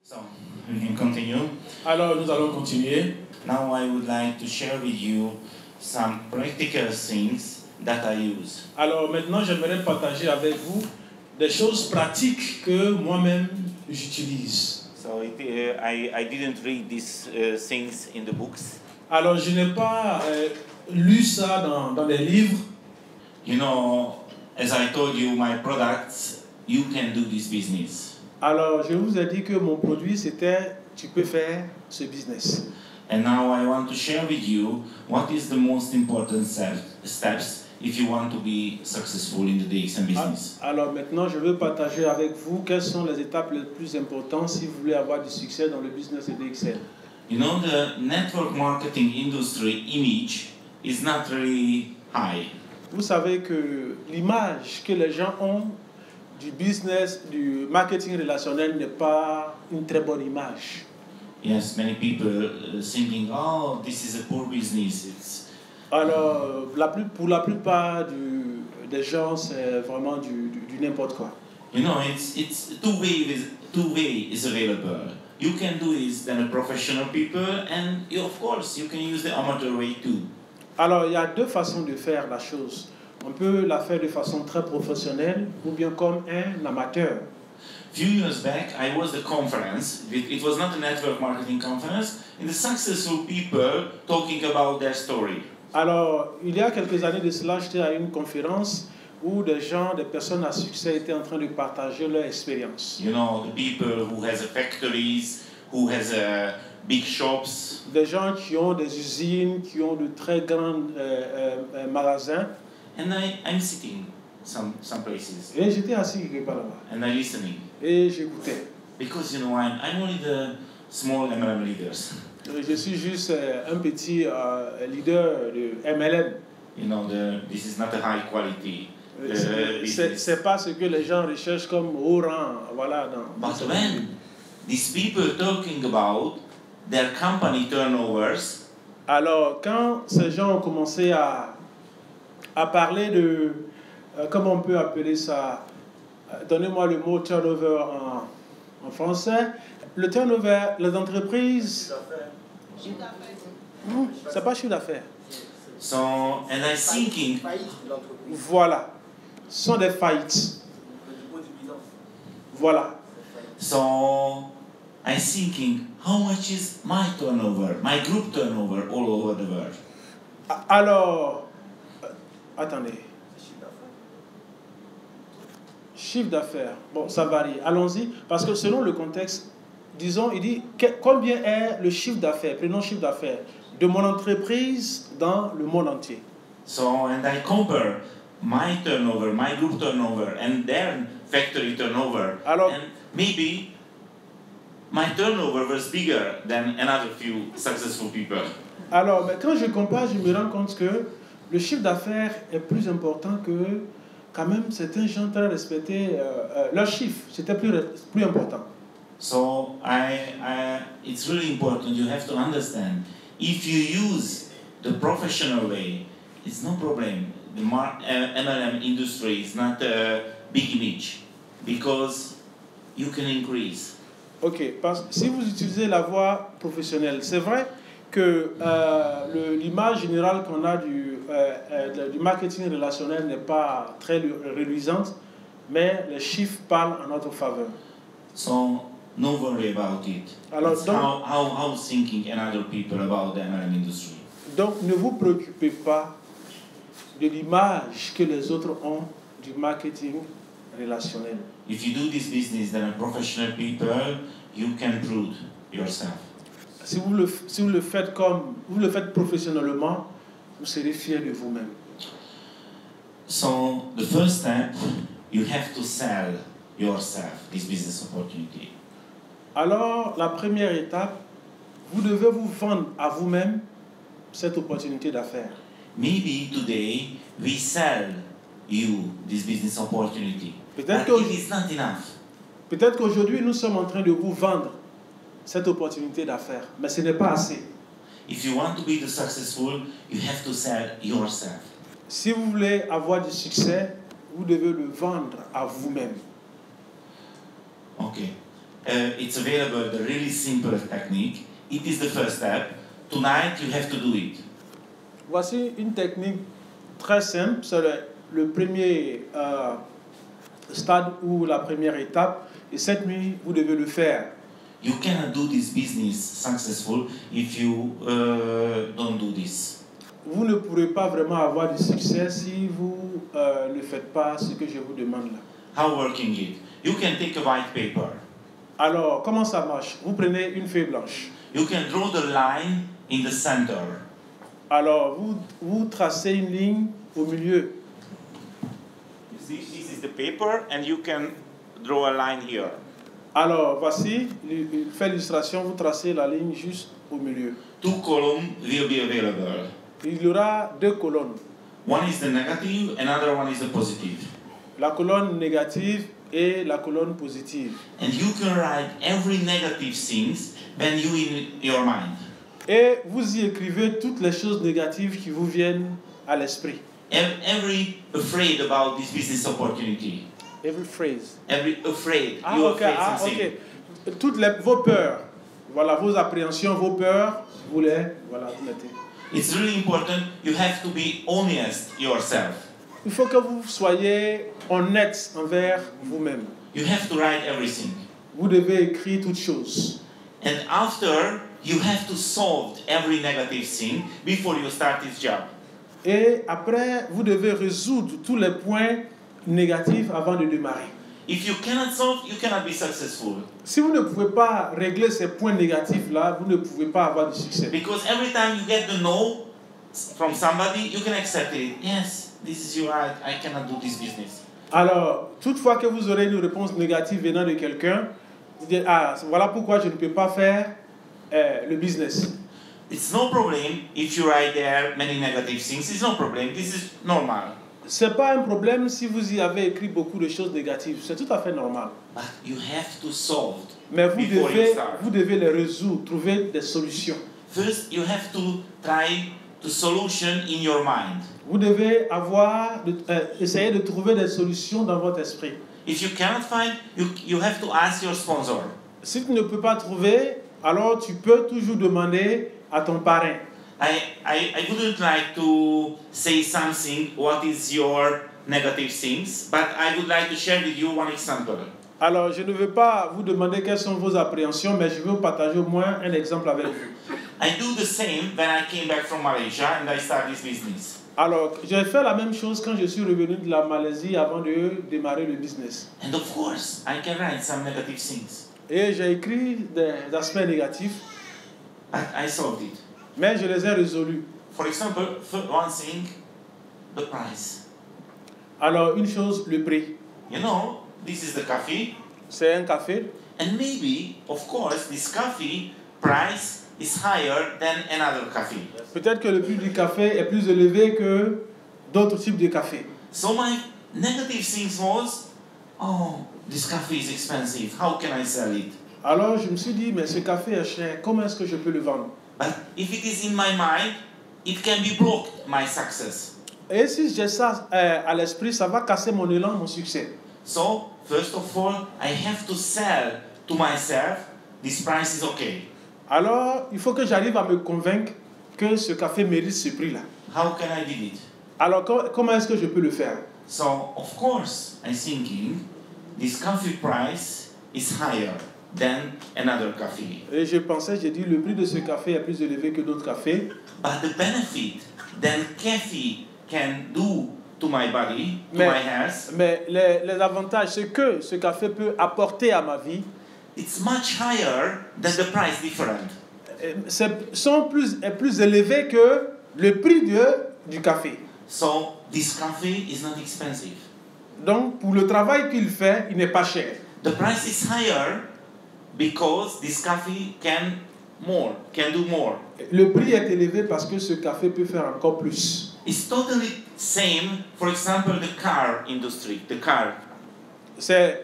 So, we can continue. Alors, nous allons continuer. Now I would like to share with you some practical things that I use. Alors, maintenant, j'aimerais partager avec vous des choses pratiques que moi-même j'utilise. So I didn't read these things in the books. Alors, je n'ai pas lu ça dans des livres. You know, as I told you, my products, you can do this business. Alors, je vous ai dit que mon produit, c'était, tu peux faire ce business. And now I want to share with you what is the most important steps if you want to be successful in the DXM business. Alors maintenant, je veux partager avec vous quelles sont les étapes les plus importantes si vous voulez avoir du succès dans le business de DXM. You know, the network marketing industry image is not really high. Vous savez que l'image que les gens ont du business, du marketing relationnel n'est pas une très bonne image. Yes, many people thinking, oh, this is a poor business. Alors, pour la plupart des gens, c'est vraiment du n'importe quoi. You know, it's two way is available. You can do it than a professional people, and of course you can use the amateur way too. Alors, il y a deux façons de faire la chose. On peut la faire de façon très professionnelle ou bien comme un amateur. Few years back, I was at a conference. It was not a network marketing conference. And the successful people talking about their story. Alors, il y a quelques années de cela, j'étais à une conférence où des personnes à succès étaient en train de partager leur expérience. You know, the people who has factories, who has big shops. Des gens qui ont des usines, qui ont de très grands magasins. And I'm sitting some places. Et j'étais assis quelque part là-bas. And I listening. Et j'écoutais. Because you know, I'm only the small MLM leaders. Je suis juste un petit leader de MLM. You know, this is not a high quality. C'est pas ce que les gens recherchent comme haut rang, voilà. But when these people talking about their company turnovers, alors quand ces gens ont commencé à parler de comment on peut appeler ça, donnez-moi le mot turnover en français. Le turnover, les entreprises. C'est pas chiffre d'affaires. So, and I thinking, voilà, ce sont des faillites. Voilà. So, I'm thinking, how much is my turnover, my group turnover all over the world? Alors, attendez. Chiffre d'affaires. Bon, ça varie. Allons-y, parce que selon le contexte, disons, il dit combien est le chiffre d'affaires, prenons chiffre d'affaires, de mon entreprise dans le monde entier. So, and I compare my turnover, my group turnover, and their factory turnover. Alors, and maybe my turnover was bigger than another few successful people. Alors, mais quand je compare, je me rends compte que le chiffre d'affaires est plus important que, quand même, certains gens très respectés, leur chiffre, c'était plus important. So it's really important. You have to understand. If you use the professional way, it's no problem. The MLM industry is not a big image because you can increase. Ok, parce que si vous utilisez la voie professionnelle, c'est vrai que l'image générale qu'on a du marketing relationnel n'est pas très reluisante, mais les chiffres parlent en notre faveur. So no worry about it. Alors, it's how thinking and other people about the MLM industry. Donc ne vous préoccupez pas de l'image que les autres ont du marketing relationnel. If you do this business than a professional people, you can prove yourself. Si vous le faites professionnellement, vous serez fier de vous-même. So the first step, you have to sell yourself this business opportunity. Alors, la première étape, vous devez vous vendre à vous-même cette opportunité d'affaires. Maybe today we sell you this business opportunity. Peut-être But it is not enough. Peut-être qu'aujourd'hui, nous sommes en train de vous vendre cette opportunité d'affaires, mais ce n'est pas assez. If you want to be the successful, you have to sell yourself. Si vous voulez avoir du succès, vous devez le vendre à vous-même. Okay. it's available, the really simple technique. It is the first step. Tonight you have to do it. Voici une technique très simple, c'est le premier stade ou la première étape, et cette nuit, vous devez le faire. You cannot do this business successful if you don't do this. Vous ne pourrez pas vraiment avoir du succès si vous ne faites pas ce que je vous demande là. How working it? You can take a white paper. Alors, comment ça marche? Vous prenez une feuille blanche. You can draw the line in the center. Alors, vous tracez une ligne au milieu. You see, this is the paper, and you can draw a line here. Alors, voici, il fait l'illustration, vous tracez la ligne juste au milieu. Two columns will be available. Il y aura deux colonnes. One is the negative, another one is the positive. La colonne négative et la colonne positive. And you can write every negative things when you in your mind. Et vous y écrivez toutes les choses négatives qui vous viennent à l'esprit. Every afraid about this business opportunity. Every phrase. Every afraid. Ah, You ok, afraid something. ok. Toutes vos peurs, voilà, vos appréhensions, vos peurs, vous les mettez. It's really important. You have to be honest yourself. Il faut que vous soyez honnête envers vous-même. You have to write everything. Vous devez écrire toutes choses. And after, you have to solve every negative thing before you start this job. Et après, vous devez résoudre tous les points négatifs avant de démarrer. If you cannot solve, you cannot be successful. Si vous ne pouvez pas régler ces points négatifs-là, vous ne pouvez pas avoir de succès. Because every time you get the no from somebody, you can accept it. Yes, this is you right. I cannot do this business. Alors, toutefois que vous aurez une réponse négative venant de quelqu'un, vous dites, ah, voilà pourquoi je ne peux pas faire le business. It's no problem if you write there many negative things. It's no problem. This is normal. C'est pas un problème si vous y avez écrit beaucoup de choses négatives. C'est tout à fait normal. But you have to solve Mais before you start. vous devez les résoudre, trouver des solutions. First, you have to try the solution in your mind. Vous devez essayer de trouver des solutions dans votre esprit. If you cannot find, you have to ask your sponsor. Si tu ne peux pas trouver, alors tu peux toujours demander à ton parrain. I wouldn't like to say something what is your negative things, but I would like to share with you one example. Alors, je ne veux pas vous demander quelles sont vos appréhensions, mais je veux vous partager au moins un exemple avec vous. I do the same when I came back from Malaysia and I started this business. Alors, j'ai fait la même chose quand je suis revenu de la Malaisie avant de démarrer le business. And of course, I can write some negative things. Et j'ai écrit des aspects négatifs, But I solved it. mais je les ai résolus. For example, one thing, the price. Alors, une chose, le prix. You know, this is the coffee. C'est un café. And maybe, of course, this coffee price is higher than another coffee. Peut-être que le prix du café est plus élevé que d'autres types de café. So my negative things was, oh, this coffee is expensive. How can I sell it? Alors, je me suis dit, mais ce café est cher. Comment est-ce que je peux le vendre? But if it is in my mind, it can be blocked my success. Et si j'ai ça à l'esprit, ça va casser mon élan, mon succès. So, first of all, I have to sell to myself, this price is okay. Alors, il faut que j'arrive à me convaincre que ce café mérite ce prix-là. How can I do it? Alors, comment est-ce que je peux le faire? So, of course, I'm thinking this coffee price is higher than another coffee. Et je pensais, j'ai dit, le prix de ce café est plus élevé que d'autres cafés. But the benefit that coffee can do to my body, to my health, Mais les avantages, ce que ce café peut apporter à ma vie, it's much higher than the price different. sont plus élevés que le prix du café. So this coffee is not expensive. Donc, pour le travail qu'il fait, il n'est pas cher. The price is higher because this coffee can do more. Le prix est élevé parce que ce café peut faire encore plus. It's totally same, for example, the car industry, the car. C'est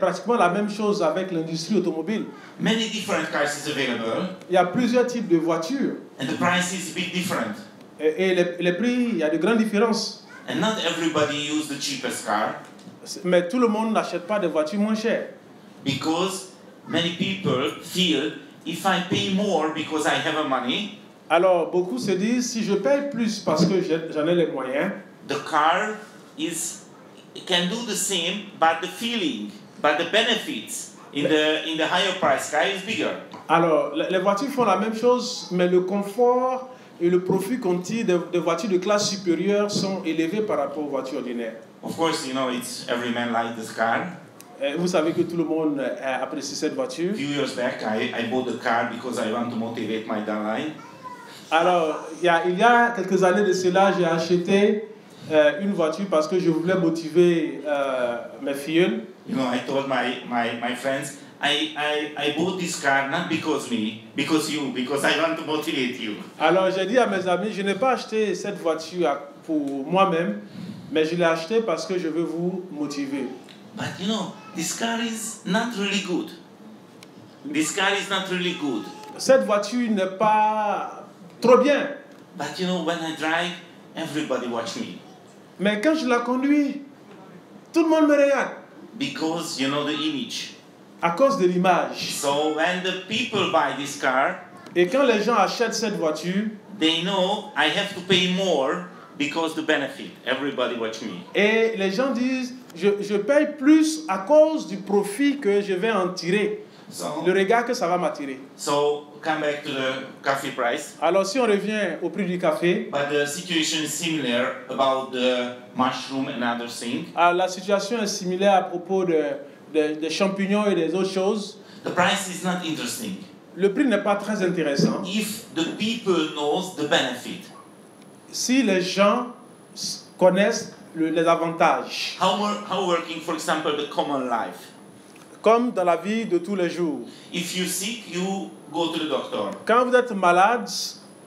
pratiquement la même chose avec l'industrie automobile. Many different cars is available, Il y a plusieurs types de voitures. and the price is big different. Et les prix, il y a de grandes différences. And not everybody use the cheapest car. Mais tout le monde n'achète pas des voitures moins chères. because many people feel if I pay more because I have a money, Alors, beaucoup se disent, si je paye plus parce que j'en ai les moyens, the car can do the same, but the feeling, but the benefits in the higher price car is bigger. alors les voitures font la même chose, mais le confort et le profit qu'on tire des voitures de classe supérieure sont élevés par rapport aux voitures ordinaires. Of course, it's every man likes this car. Vous savez que tout le monde apprécie cette voiture. A few years back, I bought the car because I want to motivate my downline. Alors, il y a quelques années de cela, j'ai acheté une voiture parce que je voulais motiver mes filles. I told my friends, I bought this car not because I want to motivate you. Alors, j'ai dit à mes amis, je n'ai pas acheté cette voiture pour moi-même, mais je l'ai achetée parce que je veux vous motiver. But this car is not really good. This car is not really good. Cette voiture n'est pas trop bien. But when I drive, everybody watch me. Mais quand je la conduis, tout le monde me regarde. Because the image. À cause de l'image. So when the people buy this car, et quand les gens achètent cette voiture, they know I have to pay more because the benefit. Everybody watch me. Et les gens disent, je paye plus à cause du profit que je vais en tirer. Le regard que ça va m'attirer. So come back to the coffee price. Alors si on revient au prix du café. But the situation is similar about the mushroom and other things. La situation est similaire à propos des champignons et des autres choses. The price is not interesting. Le prix n'est pas très intéressant. If the people knows the benefit. Si les gens connaissent les avantages. How working, for example, the common life. Comme dans la vie de tous les jours. If you sick, you go to the doctor. Quand vous êtes malade,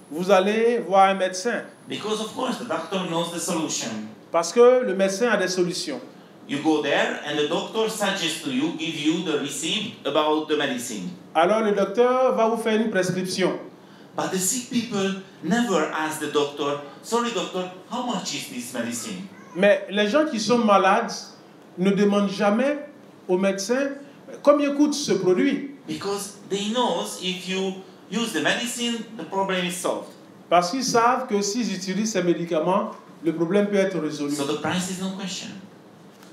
vous allez voir un médecin. Because of course the doctor knows the solution. Parce que le médecin a des solutions. You go there and the doctor suggests to you, give you the receipt about the medicine. Alors le docteur va vous faire une prescription. But the sick people never ask the doctor, sorry doctor, how much is this medicine? Mais les gens qui sont malades ne demandent jamais au médecin combien coûte ce produit. Because they knows if you use the medicine, the problem is solved. Parce qu'ils savent que s'ils utilisent ces médicaments, le problème peut être résolu. So the price is no question.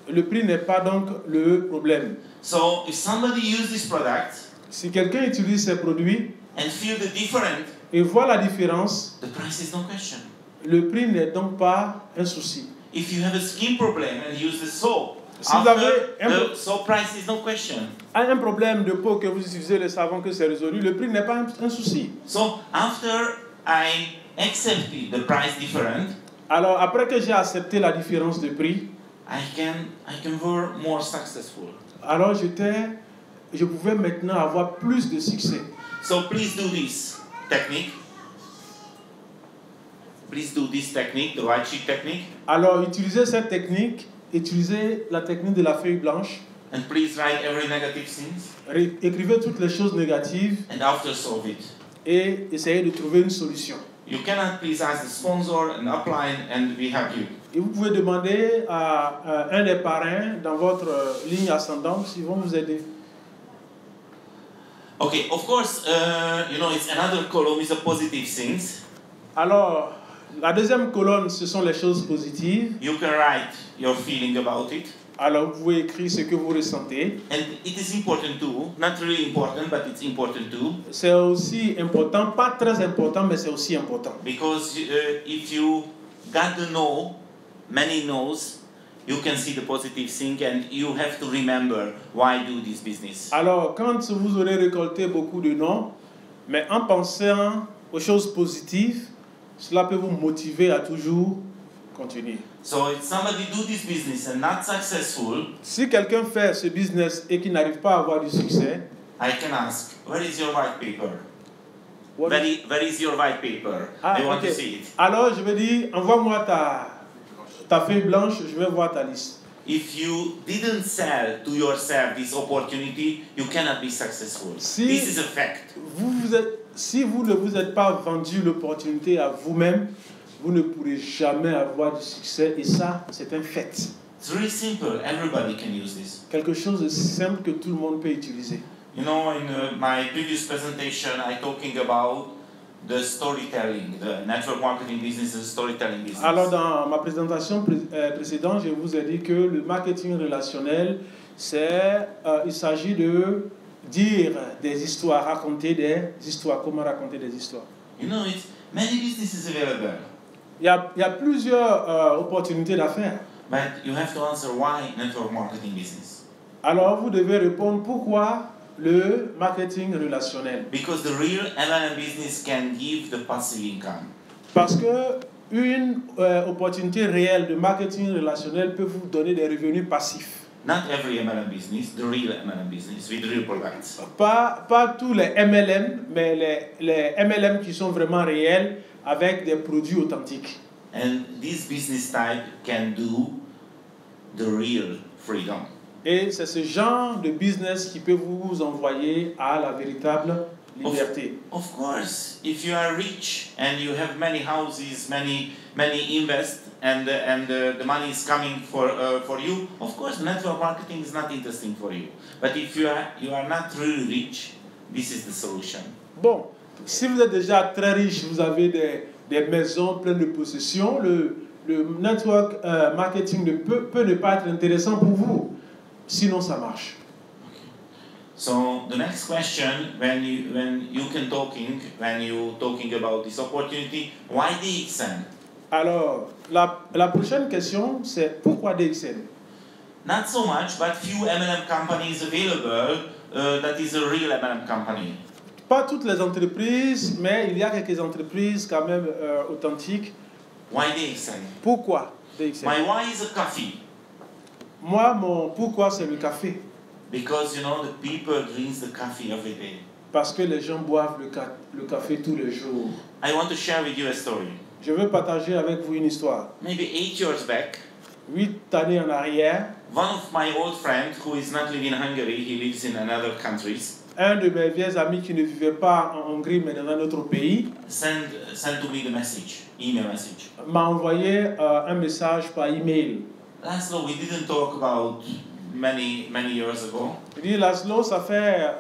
Le prix n'est pas donc le problème. So if somebody uses this product, si quelqu'un utilise ces produits and feel the difference, et voit la différence, the price is no question. Le prix n'est donc pas un souci. If you have a skin problem and use the soap, si vous avez the soap price is no question. Un problème de peau que vous utilisez le savon que c'est résolu, le prix n'est pas un souci. So after I accepted the price difference, alors après que j'ai accepté la différence de prix, I can work more successful. Alors je pouvais maintenant avoir plus de succès. So please do this technique. Please do this technique, the white sheet technique. Alors utilisez cette technique, utilisez la technique de la feuille blanche. And please write every negative things. Écrivez toutes les choses négatives. And after solve it. Et essayez de trouver une solution. You cannot please ask the sponsor and upline and we help you. Et vous pouvez demander à un des parrains dans votre ligne ascendante s'ils vont vous aider. Okay, of course, it's another column is a positive things. Alors, la deuxième colonne, ce sont les choses positives. You can write your feeling about it. Alors, vous pouvez écrire ce que vous ressentez. And it is important too, not really important, but it's important too. C'est aussi important, pas très important, mais c'est aussi important. Because if you got to know many no's, you can see the positive thing and you have to remember why do this business. Alors, quand vous aurez récolté beaucoup de noms, mais en pensant aux choses positives, cela peut vous motiver à toujours continuer. So if somebody do this business and not successful, si quelqu'un fait ce business et qu'il n'arrive pas à avoir du succès, I can ask, where is your white paper? Where is your white paper? I want to see it. Alors je vais dire, envoie-moi ta feuille blanche, je vais voir ta liste. If you didn't sell to yourself this opportunity, you cannot be successful. This is a fact. Si vous ne vous êtes pas vendu l'opportunité à vous-même, vous ne pourrez jamais avoir du succès. Et ça, c'est un fait. It's really simple. Everybody can use this. Quelque chose de simple que tout le monde peut utiliser. You know, in my previous presentation, I talking about the storytelling, the network marketing business is storytelling business. Alors, dans ma présentation précédente, je vous ai dit que le marketing relationnel, il s'agit de dire des histoires, raconter des histoires, comment raconter des histoires. You know, it's many businesses available. Il y a plusieurs opportunités d'affaires. But you have to answer why network marketing business. Alors, vous devez répondre pourquoi le marketing relationnel. Because the real MLM business can give the passive income. Parce que une opportunité réelle de marketing relationnel peut vous donner des revenus passifs. Not every MLM business, the real MLM business with real products. Pas tous les MLM, mais les MLM qui sont vraiment réels avec des produits authentiques. And this business type can do the real freedom. Et c'est ce genre de business qui peut vous envoyer à la véritable liberté. Of course, if you are rich and you have many houses, many invest, and the money is coming for you, of course, network marketing is not interesting for you. But if you are not really rich, this is the solution. Bon, si vous êtes déjà très riche, vous avez des maisons pleines de possessions, le network marketing peut ne pas être intéressant pour vous. Sinon, ça marche. So the next question, when you talking about this opportunity, why DXN? Alors, la prochaine question, c'est pourquoi DXN? Not so much, but few MLM companies available that is a real MLM company. Pas toutes les entreprises, mais il y a quelques entreprises quand même authentiques. Why DXN? Pourquoi DXN? My why is a coffee. Moi, mon pourquoi, c'est le café. Because you know the people drink the coffee every day. Parce que les gens boivent le café tous les jours. I want to share with you a story. Je veux partager avec vous une histoire. Maybe 8 years back, 8 années en arrière, one of my old friends who is not living in Hungary, he lives in another countries. Un de mes vieux amis qui ne vivait pas en Hongrie mais dans un autre pays Send to me the email message. m'a envoyé un message par email. Laszlo, we didn't talk about many years ago. Il dit Laszlo, ça fait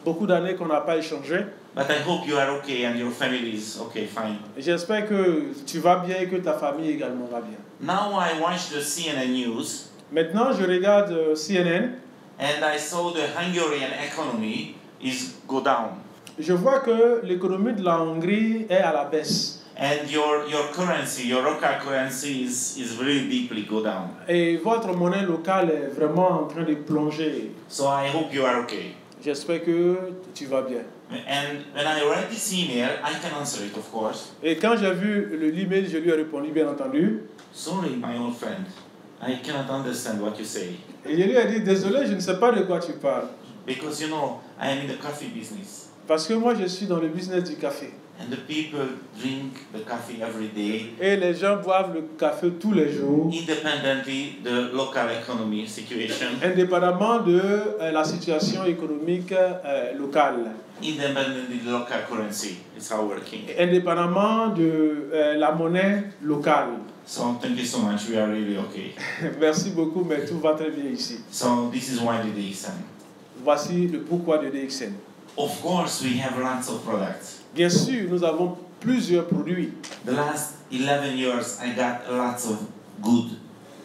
beaucoup d'années qu'on n'a pas échangé. But I hope you are okay and your family is okay, fine. J'espère que tu vas bien et que ta famille également va bien. Now I watch the CNN news. Maintenant, je regarde CNN. And I saw the Hungarian economy is go down. Je vois que l'économie de la Hongrie est à la baisse. And your currency, your local currency is really deeply go down. Et votre monnaie locale est vraiment en train de plonger. So I hope you are okay. J'espère que tu vas bien. And when I read this email, I can answer it, of course. Et quand j'ai vu l'email, je lui ai répondu, bien entendu. Sorry, my old friend. I cannot understand what you say. Et je lui ai dit, désolé, je ne sais pas de quoi tu parles. Because, you know, I am in the coffee business. Parce que moi, je suis dans le business du café. And the people drink the coffee every day. Et les gens boivent le café tous les jours. Independently the local economy situation. Indépendamment de la situation économique locale. Independently the local currency is how working. Indépendamment de la monnaie locale. So thank you so much. We are really okay. Merci beaucoup, mais tout va très bien ici. So this is why the DXN. Voici le pourquoi de DXN. Of course, we have lots of products. Bien sûr, nous avons plusieurs produits. The last 11 years, I got lots of good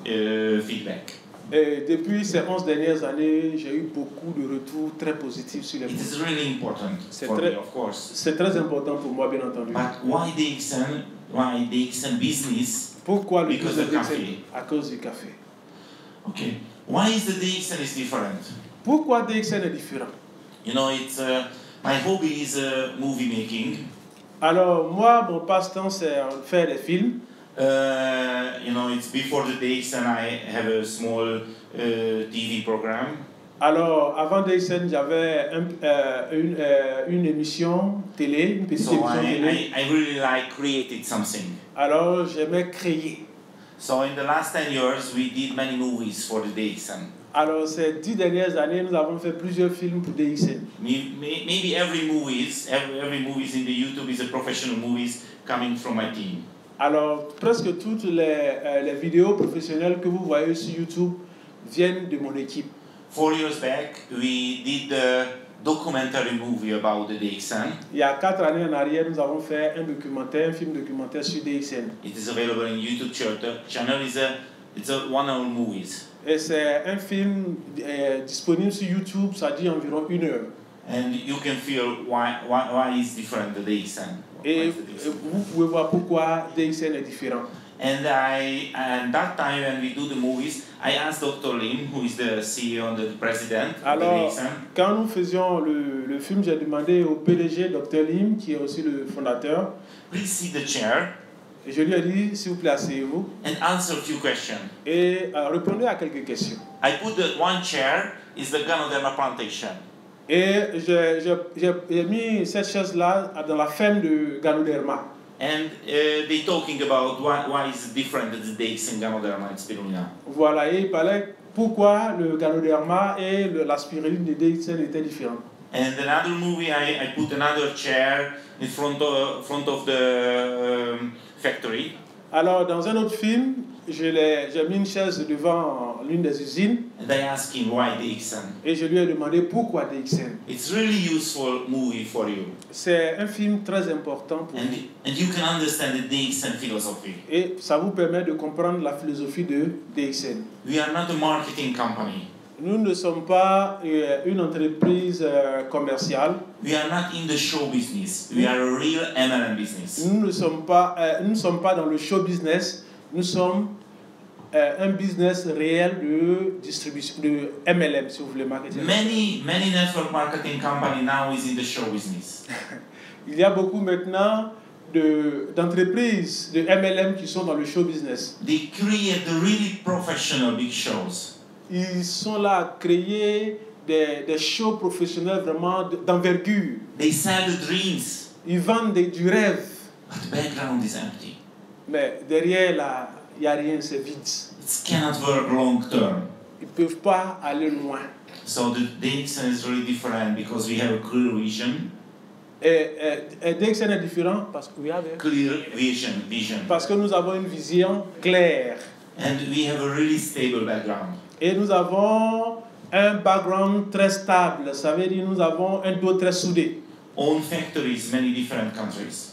feedback. Et depuis ces 11 dernières années, j'ai eu beaucoup de retours très positifs sur les It produits. is really important for me, of course. C'est très important pour moi, bien entendu. But why DXN? Why DXN business? Pourquoi le Because business of DXN? coffee. À cause du café. Okay. Why is the DXN is different? Pourquoi DXN est différent? You know, it's my hobby is movie making. Alors, moi, mon passe-temps, c'est faire des films. You know, it's before the DXN, I have a small TV program. Alors, avant DXN, j'avais une émission télé, une petite So émission télé. I really like created something. Alors, j'aimais créer. So in the last 10 years, we did many movies for the DXN. Alors, ces 10 dernières années, nous avons fait plusieurs films pour DXN. Maybe every movies in the YouTube is a professional movies coming from my team. Alors, presque toutes les vidéos professionnelles que vous voyez sur YouTube viennent de mon équipe. 4 years back, we did a documentary movie about the DXN. Il y a 4 années en arrière, nous avons fait un film documentaire sur DXN. It is available in YouTube channel. It's a 1 hour movies. Et c'est un film disponible sur YouTube, ça dit environ 1 heure. And you can feel why is different the DXN. Et vous pouvez voir pourquoi DXN est différent. And that time when we do the movies, I asked Dr. Lim, who is the CEO and the president of the Alors, DXN. quand nous faisions le film, j'ai demandé au PDG, Dr. Lim, qui est aussi le fondateur, Please sit the chair et je lui ai dit, s'il vous plaît, asseyez-vous and answer a few questions. et répondez à quelques questions. I put the one chair is the Ganoderma plantation. Et j'ai mis cette chaise-là dans la ferme de Ganoderma. And they talking about why is it different the DXN Ganoderma and spirulina. Voilà, et il parlait pourquoi le Ganoderma et la spiruline de DXN étaient différents. And another movie, I put another chair in front of the factory. Alors, dans un autre film, j'ai mis une chaise devant l'une des usines And I asked him why DXN. et je lui ai demandé pourquoi DXN. It's really useful movie for you. C'est un film très important pour vous. And you can understand the DXN philosophy. Et ça vous permet de comprendre la philosophie de DXN. We are not a marketing company. Nous ne sommes pas une entreprise commerciale. We are not in the show business. We are a real MLM business. Nous ne sommes pas dans le show business. Nous sommes un business réel de distribution, de MLM, si vous voulez, marketing. Many network marketing company now is in the show business. Il y a beaucoup maintenant d'entreprises de MLM qui sont dans le show business. They create the really professional big shows. Ils sont là à créer des shows professionnels vraiment d'envergure. They sell the dreams, Ils vendent du rêve. but the background is empty. Mais derrière, là, il n'y a rien, c'est vide. It cannot work long term. Ils ne peuvent pas aller loin. So the DXN is really different because we have a clear vision. Et DXN est différent parce que nous avons une vision claire. And we have a really stable background. Et nous avons un background très stable. Ça veut dire nous avons un dos très soudé. Own factories, many different countries.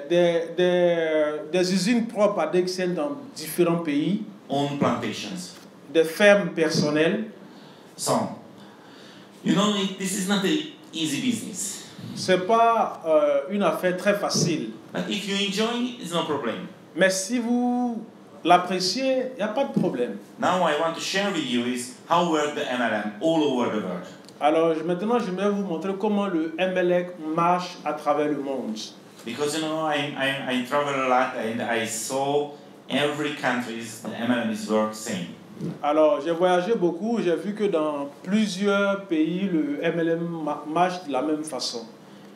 Des usines propres à DXN dans différents pays. Own plantations. Des fermes personnelles. So, you know, this is not an easy business. C'est pas une affaire très facile. But if you enjoy, it's no problem. Mais si vous l'appréciez, il n'y a pas de problème. Now I want to share with you is how work the MLM all over the world. Alors maintenant, je vais vous montrer comment le MLM marche à travers le monde. Because you know, I travel a lot and I saw every country's the MLM is work same. Alors, j'ai voyagé beaucoup, j'ai vu que dans plusieurs pays, le MLM marche de la même façon.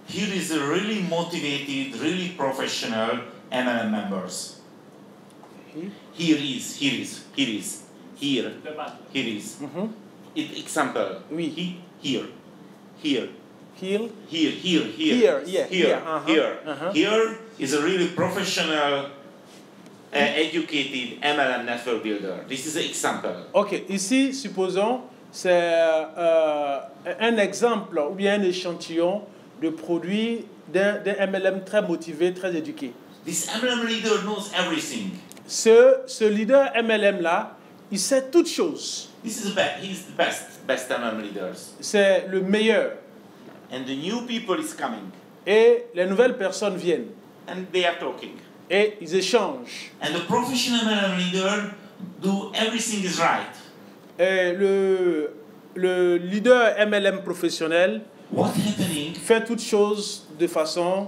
Here is a really motivated, really professional MLM members. Here is. Example. Oui. Here. Here. Here. Yeah. Here is a really professional, educated MLM network builder. This is an example. Ok, ici, supposons, c'est un exemple ou bien un échantillon de produits d'un MLM très motivé, très éduqué. This MLM leader knows everything. Ce leader MLM là, il sait toutes choses. He's the best MLM leaders. C'est le meilleur. And the new people is coming. Et les nouvelles personnes viennent. And they are talking. Et ils échangent. And the professional MLM leader do everything is right. Et le leader MLM professionnel fait toutes choses de façon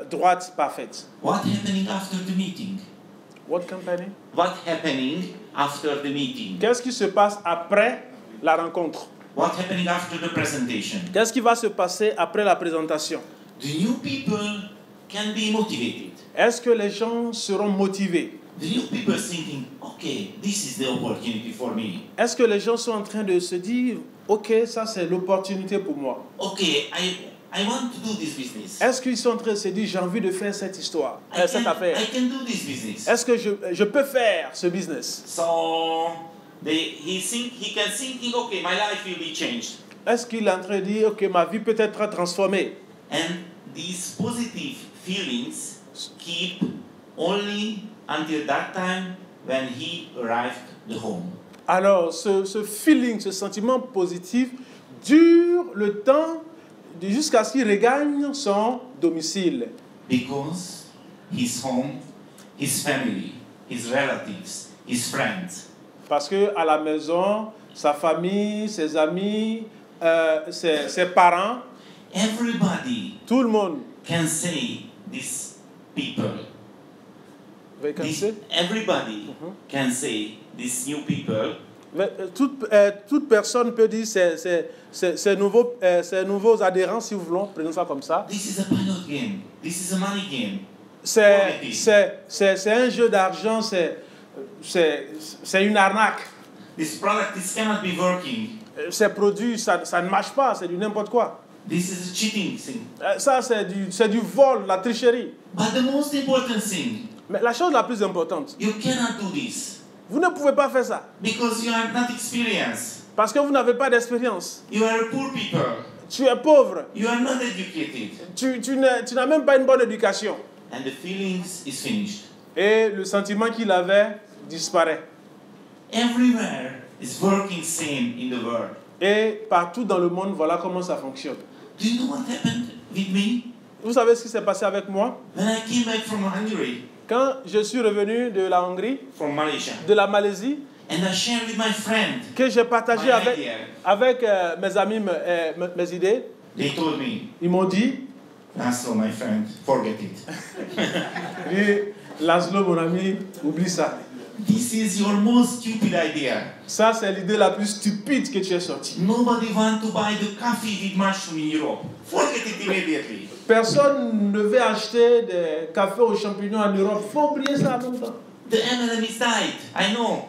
droite, parfaite. What happening after the meeting? What company? What happening after the meeting? Qu'est-ce qui se passe après la rencontre? What happening after the presentation? Qu'est-ce qui va se passer après la présentation? The new people can be motivated. Est-ce que les gens seront motivés? The new people are thinking, okay, this is the opportunity for me. Est-ce que les gens sont en train de se dire, ok, ça c'est l'opportunité pour moi? Okay, I want to do this business. Est-ce qu'ils sont en train de se dire, j'ai envie de faire cette histoire, cette affaire? I can do this business. Est-ce que je peux faire ce business? So he can thinking, okay, my life will be changed. Est-ce qu'il est en train de dire, ok, ma vie peut être transformée? And these positive feelings keep only until that time when he arrived at home. Alors, ce feeling, ce sentiment positif dure le temps jusqu'à ce qu'il regagne son domicile. Because his home, his family, his relatives, his friends. Parce que à la maison, sa famille, ses amis, ses parents, everybody tout le monde can say these people. This, everybody can say these new people. Toute personne peut dire ces nouveaux adhérents, si vous voulez, prenons ça comme ça. This is a pilot game. This is a money game. C'est un jeu d'argent, c'est une arnaque. This product cannot be working. Ces produits, ça ne marche pas, c'est du n'importe quoi. This is a cheating thing. Ça, c'est du vol, la tricherie. But the most important thing. Mais la chose la plus importante. You cannot do this. Vous ne pouvez pas faire ça. Because you are not experienced. Parce que vous n'avez pas d'expérience. You are poor people. Tu es pauvre. You are not educated. Tu n'as même pas une bonne éducation. And the feelings is finished. Et le sentiment qu'il avait disparaît. Everywhere is working same in the world. Et partout dans le monde, voilà comment ça fonctionne. Do you know what happened with me? Vous savez ce qui s'est passé avec moi? When I came back from Hungary. Quand je suis revenu de la Hongrie, de la Malaisie, and I shared with my friend, que j'ai partagé avec mes amis mes idées, they told me, ils m'ont dit, Laszlo, my friend, forget it. Et Laszlo, mon ami, oublie ça. This is your most stupid idea. Ça, c'est l'idée la plus stupide que tu as sortie. Nobody want to buy the coffee with mushroom in Europe. Forget it immediately. Personne ne veut acheter des cafés aux champignons en Europe. Il faut oublier ça en même temps. The MLM is died. I know.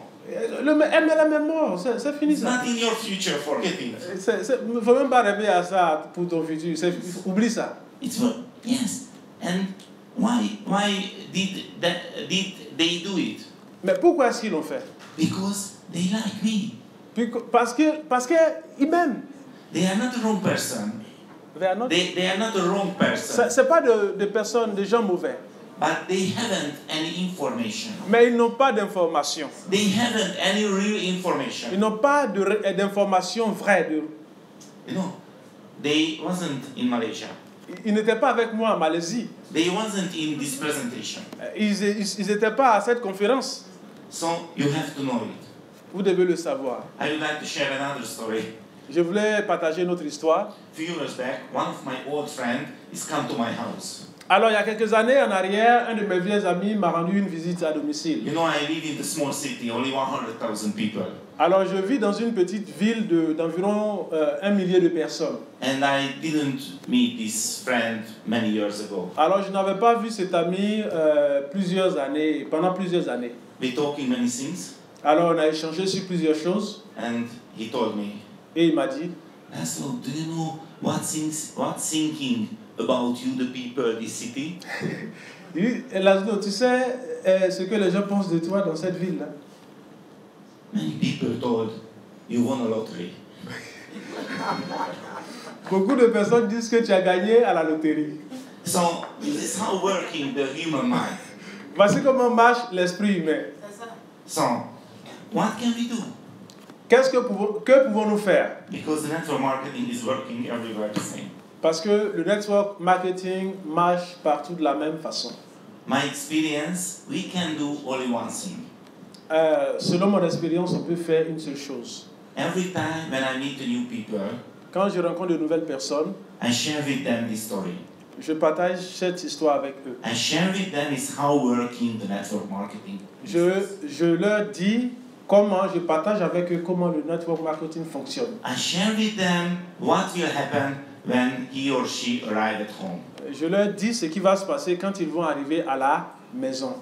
Le MLM est mort. C'est fini ça. Not in your future. Forget it. Il ne faut même pas rêver à ça pour ton futur. Oublie ça. Yes. And why did they do it? Mais pourquoi est-ce qu'ils l'ont fait? Because they like me. Parce qu'ils m'aiment. They are not the wrong person. They are not the wrong person. C'est pas de personnes, de gens mauvais. But they haven't any information. Mais ils n'ont pas d'information. They haven't any real information. Ils n'ont pas d'information vraie. You know, they wasn't in Malaysia. Ils n'étaient pas avec moi en Malaisie. They wasn't in this presentation. Ils n'étaient pas à cette conférence. So you have to know it. Vous devez le savoir. I would like to share another story. Je voulais partager une autre histoire. A few years back, one of my old friends is come to my house. Alors, il y a quelques années en arrière, un de mes vieux amis m'a rendu une visite à domicile. You know, I live in a small city, only 100,000 people. Alors, je vis dans une petite ville d'environ 1 millier de personnes. And I didn't meet this friend many years ago. Alors, je n'avais pas vu cet ami pendant plusieurs années. We talking many things. Alors, on a échangé sur plusieurs choses. And he told me. Et il m'a dit, Laszlo, do you know what's thinking about you, the people, this city? Il dit, Laszlo, tu sais ce que les gens pensent de toi dans cette ville-là? Many people told you won a lottery. Beaucoup de personnes disent que tu as gagné à la loterie. So this is how working the human mind. Voici comment marche l'esprit humain. So what can we do? Que pouvons-nous faire? Because the network marketing is working everywhere the same. Parce que le network marketing marche partout de la même façon. My experience, we can do only one thing. Selon mon expérience, on peut faire une seule chose. Every time when I meet new people, quand je rencontre de nouvelles personnes, I share with them this story. Je partage cette histoire avec eux. I share with them is how working the network marketing. Je leur dis je partage avec eux comment le network marketing fonctionne. I share with them what will happen when he or she arrive at home. Je leur dis ce qui va se passer quand ils vont arriver à la maison.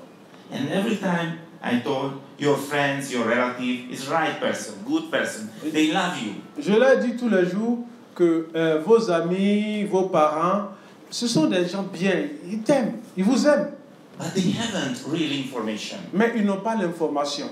And every time I told your friends, your relative is right person, good person. They love you. Je leur dis tous les jours que vos amis, vos parents, ce sont des gens bien, ils t'aiment, ils vous aiment, but they haven't real information. mais ils n'ont pas l'information.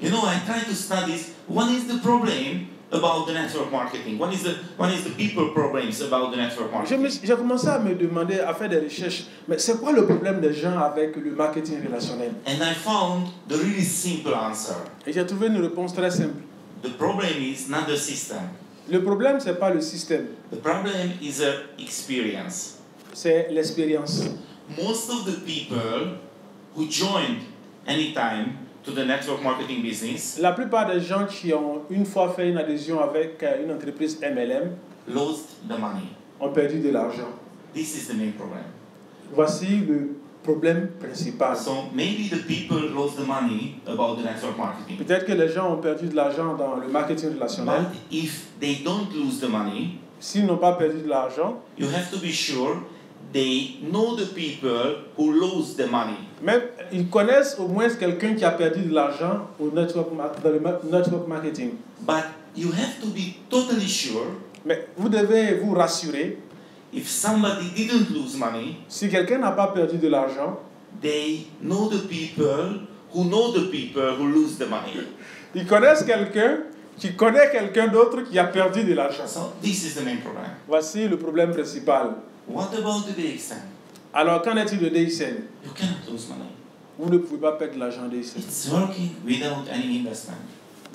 You know, I try to study what is the problem about the network marketing. What is the people problems about the network marketing? J'ai commencé à me demander, à faire des recherches, mais c'est quoi le problème des gens avec le marketing relationnel? And I found the really simple answer. Et j'ai trouvé une réponse très simple. The problem is not the system. Le problème, ce n'est pas le système, The problem is an experience. c'est l'expérience. Most of the people who joined anytime to the network marketing business La plupart des gens qui ont une fois fait une adhésion avec une entreprise MLM lost the money. ont perdu de l'argent. This is the main problem. Voici le problème principal. So maybe the people lost the money about the network marketing. Peut-être que les gens ont perdu de l'argent dans le marketing relationnel. But if they don't lose the money, S'ils n'ont pas perdu de l'argent, you have to be sure they know the people who lose the money. même ils connaissent au moins quelqu'un qui a perdu de l'argent dans le network marketing. But you have to be totally sure Mais vous devez vous rassurer, if somebody didn't lose money, si quelqu'un n'a pas perdu de l'argent, they know the people who lose the money. ils connaissent quelqu'un qui connaît quelqu'un d'autre qui a perdu de l'argent. So this is the main problem. Voici le problème principal. What about the DXN? Alors, qu'en est-il de DXN? You cannot lose money. Vous ne pouvez pas perdre de l'argent DXN. It's working without any investment.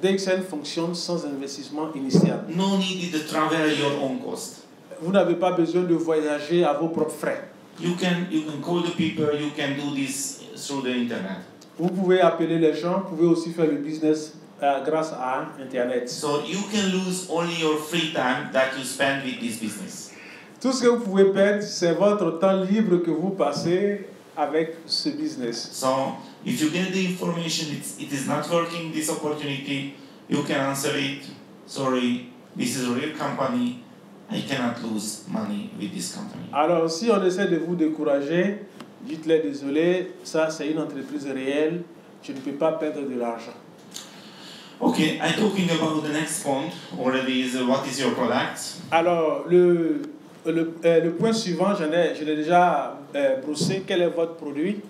DXN fonctionne sans investissement initial. No need to travel at your own cost. Vous n'avez pas besoin de voyager à vos propres frais. You can call the people, you can do this through the internet. Vous pouvez appeler les gens, vous pouvez aussi faire le business grâce à Internet. So you can lose only your free time that you spend with this business. Tout ce que vous pouvez perdre, c'est votre temps libre que vous passez avec ce business. So if you get the information, it is not working, this opportunity, you can answer it, sorry, this is a real company, I cannot lose money with this company. Alors, si on essaie de vous décourager, dites-les désolé, ça c'est une entreprise réelle, je ne peux pas perdre de l'argent. Okay, I'm talking about the next point already is what is your product? Alors, le point suivant, je l'ai déjà brossé. Quel est votre produit?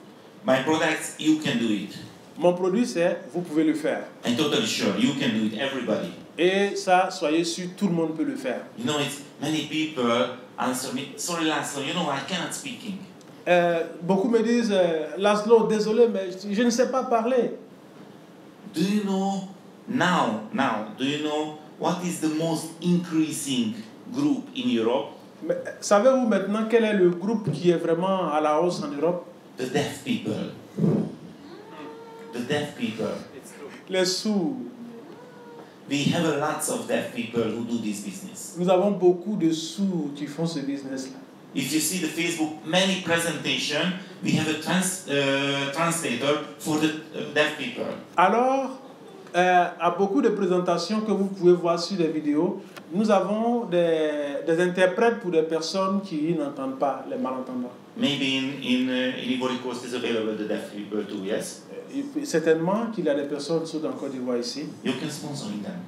My product, you can do it. Mon produit, c'est vous pouvez le faire. I'm totally sure you can do it, everybody. Et ça, soyez sûr, tout le monde peut le faire. You know, it's many people answer me, sorry Laszlo, you know, I cannot speaking. Beaucoup me disent, Laszlo, désolé, mais je ne sais pas parler. Do you know do you know what is the most increasing group in Europe? Mais savez-vous maintenant quel est le groupe qui est vraiment à la hausse en Europe? The deaf people. The deaf people. Les sourds. We have a lots of deaf people who do this business. Nous avons beaucoup de sourds qui font ce business-là. If you see the Facebook many presentation, we have a translator for the deaf people. Alors, à beaucoup de présentations que vous pouvez voir sur les vidéos, nous avons des interprètes pour des personnes qui n'entendent pas, les malentendants. Maybe in Ivory Coast is available the deaf people too, yes? Certainement qu'il y a des personnes sur en Côte d'Ivoire ici. You can sponsor them.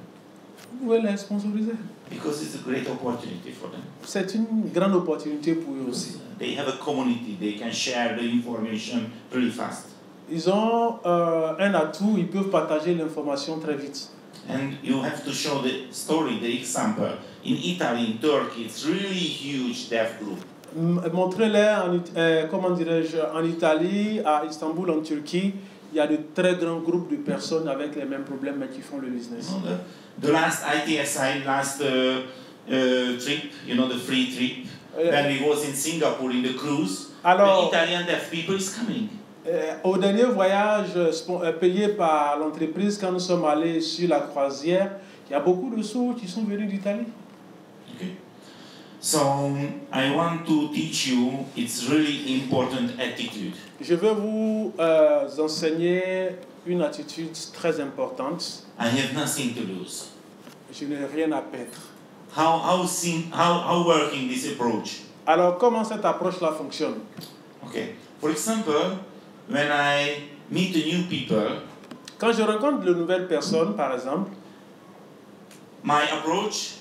Vous pouvez les sponsoriser. Because it's a great opportunity for them. C'est une grande opportunité pour eux aussi. They have a community, they can share the information really fast. Ils ont un atout, ils peuvent partager l'information très vite. And you have to show the story, the example. In Italy, in Turkey, it's really huge deaf group. Montrez-les, comment dirais-je, en Italie, à Istanbul, en Turquie, il y a de très grands groupes de personnes avec les mêmes problèmes mais qui font le business. You know, the last ITSI, trip, you know, the free trip, when we was in Singapore in the cruise, Alors, the Italian deaf people is coming. Au dernier voyage payé par l'entreprise, quand nous sommes allés sur la croisière, il y a beaucoup de sourds qui sont venus d'Italie. Okay. So I want to teach you, it's really important attitude. Je vais vous enseigner une attitude très importante. I have nothing to lose. Je n'ai rien à perdre. How working this approach? Alors, comment cette approche-là fonctionne? Okay. For example, when I meet the new people, quand je rencontre de nouvelles personnes, par exemple, my approach